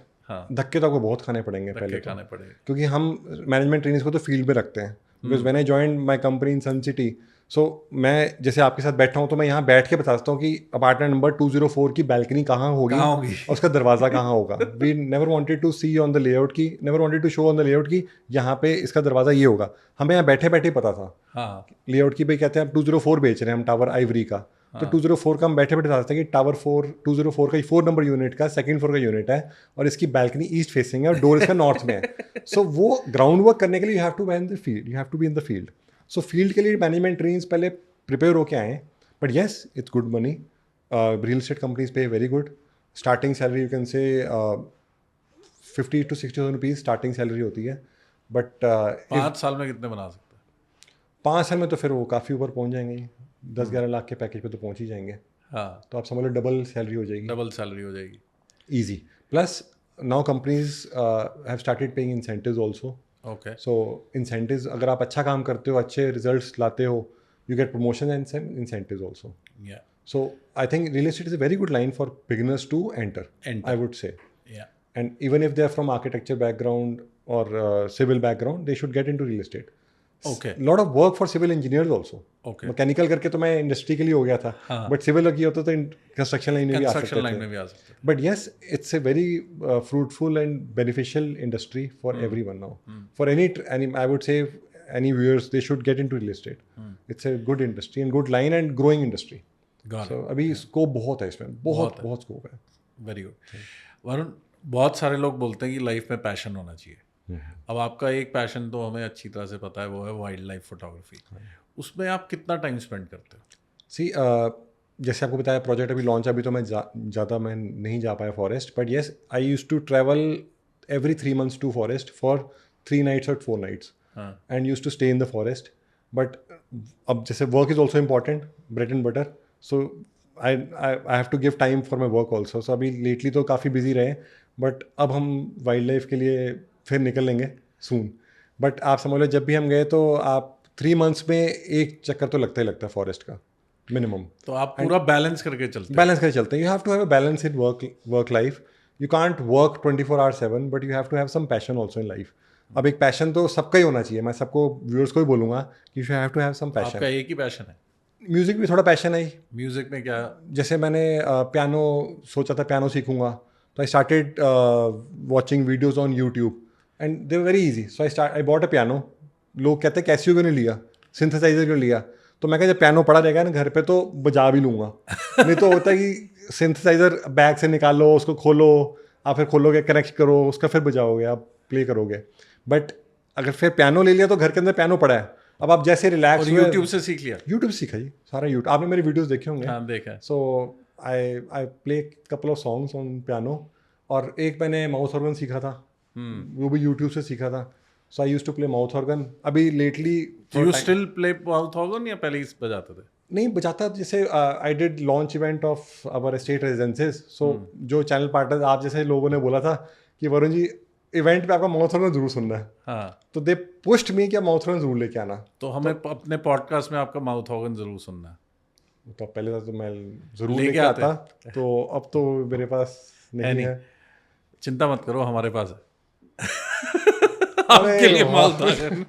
B: धक्के तो आपको बहुत खाने पड़ेंगे पहले, क्योंकि हम मैनेजमेंट ट्रेनिंग्स को तो फील्ड में रखते हैं। Because when I joined my company in sun city, so मैं जैसे आपके साथ बैठा हूँ तो मैं यहाँ बैठ के बता सकता हूँ कि अपार्टमेंट नंबर 204 की बैल्कनी कहाँ होगी और उसका दरवाज़ा कहाँ होगा। We never wanted to see on the layout की, never wanted to show on the layout की यहाँ पे इसका दरवाज़ा ये होगा। हमें यहाँ बैठे बैठे पता था लेआउट की, भाई कहते हैं आप 204 बेच रहे हैं हम टावर आइवरी का, तो 204 का हम बैठे बैठे बताते हैं कि टावर 204 का 4 नंबर यूनिट का सेकंड फ्लोर का यूनिट है और इसकी बैल्कनी ईस्ट फेसिंग है और डोर इसका नॉर्थ में है। सो वो ग्राउंड वर्क करने के लिए you have to be in the field, you have to be in the field. So field के लिए मैनेजमेंट ट्रेनिंग्स पहले प्रिपेयर होके आए, but yes it's good money. Real estate companies पे very good starting salary, you can say 50 to 60,000 rupees starting salary होती है। बट
A: 5 साल में कितने बना सकते हैं?
B: 5 साल में तो फिर वो काफ़ी ऊपर पहुँच जाएंगे, 10-11 लाख के पैकेज पे तो पहुँच ही जाएंगे।
A: हाँ,
B: तो आप समझ लो डबल सैलरी हो जाएगी, easy. Plus now companies have started paying incentives also.
A: Okay,
B: so incentives, अगर आप अच्छा काम करते हो, अच्छे रिजल्ट्स लाते हो, you get promotion and incentives also. So I think real estate is a very good line for beginners to enter, I would say. And even if they are from architecture background और civil background, they should get into real estate. Lot of work for civil engineers also. Mechanical करके तो मैं इंडस्ट्री के लिए हो गया था, बट सिविल किया होता तो कंस्ट्रक्शन लाइन में भी आ सकते थे। But yes, it's a very fruitful and beneficial industry for everyone now. For any I would say any viewers, they should get into real estate. It's a good industry and good line and growing industry. So अभी स्कोप बहुत है इसमें, बहुत स्कोप है।
A: Very good. वरुण, बहुत सारे लोग बोलते हैं कि लाइफ में पैशन होना चाहिए। अब आपका एक पैशन तो हमें अच्छी तरह से पता है, वो है वाइल्ड लाइफ फोटोग्राफी। उसमें आप कितना टाइम स्पेंड करते हो?
B: सी जैसे आपको बताया प्रोजेक्ट अभी लॉन्च, अभी तो मैं ज़्यादा मैं नहीं जा पाया forest, but yes I used to travel every 3 months to forest for 3 nights और 4 nights and used to stay in the forest. But अब जैसे work is also important, bread and butter, so I have to give time for my work also. So अभी लेटली तो काफ़ी बिजी रहे, बट अब हम वाइल्ड लाइफ के लिए फिर निकल लेंगे सून. बट आप समझ लो जब भी हम गए तो आप 3 months में एक चक्कर तो लगता ही लगता है फॉरेस्ट का मिनिमम.
A: तो आप पूरा बैलेंस करके चलते हैं.
B: बैलेंस करके चलते हैं. You have to have a balance in work life. You can't work 24/7, but you have to have some passion also in life. अब एक पैशन तो सबका ही होना चाहिए. मैं सबको व्यूअर्स को ही बोलूंगा कि you have to have some
A: आपका
B: पैशन.
A: एक ही पैशन है.
B: म्यूजिक भी थोड़ा पैशन है.
A: म्यूजिक में क्या?
B: जैसे मैंने पियानो सोचा था, पियानो सीखूंगा, तो I started watching videos on YouTube and they were very easy. So I bought a piano. लोग कहते हैं कैसियो क्यों नहीं लिया, सिंथेसाइजर क्यों लिया. तो मैं कहा जब पियानो पड़ा रहेगा ना घर पे तो बजा भी लूँगा. नहीं तो होता है कि सिंथेसाइजर बैग से निकालो, उसको खोलो, आप फिर खोलोगे, कनेक्ट करो, उसका फिर बजाओगे, आप प्ले करोगे. बट अगर फिर पियानो ले लिया तो घर के अंदर पियानो पड़ा है. अब आप जैसे रिलैक्स
A: और यूट्यूब से सीख लिया?
B: यूट्यूब सीखा जी सारा. यूट्यूब आपने मेरे वीडियोस देखे होंगे.
A: हाँ, देखा है.
B: So I play couple of songs on piano. और एक मैंने माउथ ऑर्गन सीखा था, वो भी यूट्यूब से सीखा था. So I used to play mouth organ. अभी lately
A: you still play mouth organ या पहले ही बजाते थे?
B: नहीं बजाता. जैसे I did launch event of our state residences. So जो चैनल पार्टनर आप जैसे लोगों ने बोला था कि वरुण जी इवेंट पे आपका माउथ ऑर्गन जरूर सुनना है.
A: हाँ.
B: तो दे पुश्ड मी कि आप माउथ ऑर्गन जरूर लेके आना.
A: तो हमें अपने पॉडकास्ट में आपका माउथ ऑर्गन जरूर सुनना है.
B: तो पहले तो मैं जरूर
A: लेके
B: लेके
A: आते
B: आता. तो अब तो मेरे पास नहीं है.
A: चिंता मत करो, हमारे पास है. आपके लिए माउथ ऑर्गन.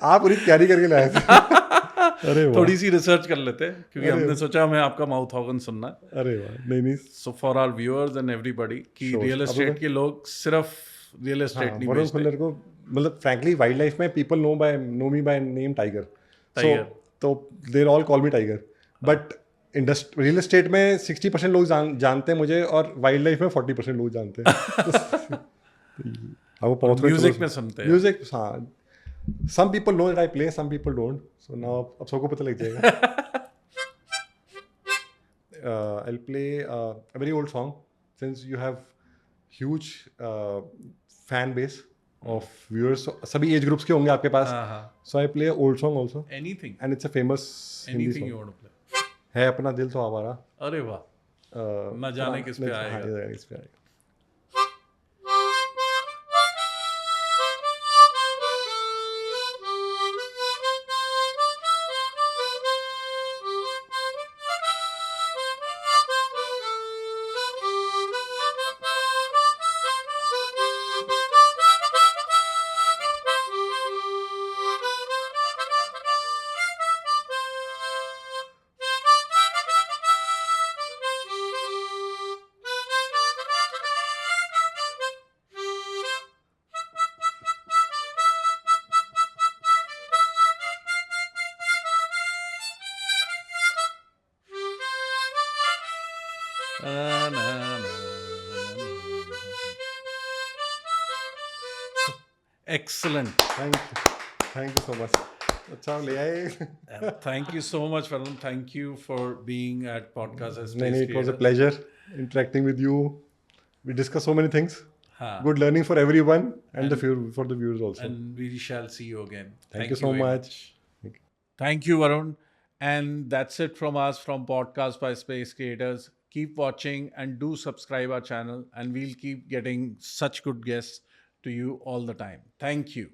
B: आप पूरी तैयारी करके लाए थे. अरे वाह.
A: थोड़ी सी रिसर्च कर लेते हैं क्योंकि हमने सोचा हमें आपका माउथ ऑर्गन सुनना है.
B: अरे वाह. नहीं
A: so for our viewers and everybody कि
B: Sure.
A: रियल एस्टेट के लोग सिर्फ रियल एस्टेट नहीं
B: वरुण
A: बेचते.
B: खुल्लर को मतलब फ्रैंकली वाइल्ड लाइफ में people know me by name tiger.
A: Tiger.
B: तो they all call me tiger. But real estate में 60% लोग जानते हैं मुझे और वाइल्ड लाइफ में 40% लोग जानते हैं.
A: म्यूजिक में सुनते हैं.
B: म्यूजिक हाँ. Some people know that I play, some people don't. So now अब सबको पता लग जाएगा. I'll play a very old song since you have huge fan base of viewers. So, सभी एज ग्रुप्स के होंगे आपके पास. So I play an old song also.
A: Anything.
B: And it's a famous Hindi
A: Anything
B: song.
A: you want to play.
B: है अपना दिल तो आवारा.
A: अरे वाह. न जाने किस पे आएगा.
B: हाँ, ये किस पे आएगा.
A: Excellent.
B: Thank you so much. अच्छा ले आए.
A: Thank you so much, Varun. Thank you for being at Podcast as
B: नहीं,
A: Space
B: it was a
A: Creators.
B: pleasure interacting with you. We discussed so many things.
A: हाँ.
B: Good learning for everyone and for the viewers also.
A: And we shall see you again.
B: Thank you so
A: very
B: much.
A: Thank you, Varun. And that's it from us from Podcast by Space Creators. Keep watching and do subscribe our channel, and we'll keep getting such good guests to you all the time. Thank you.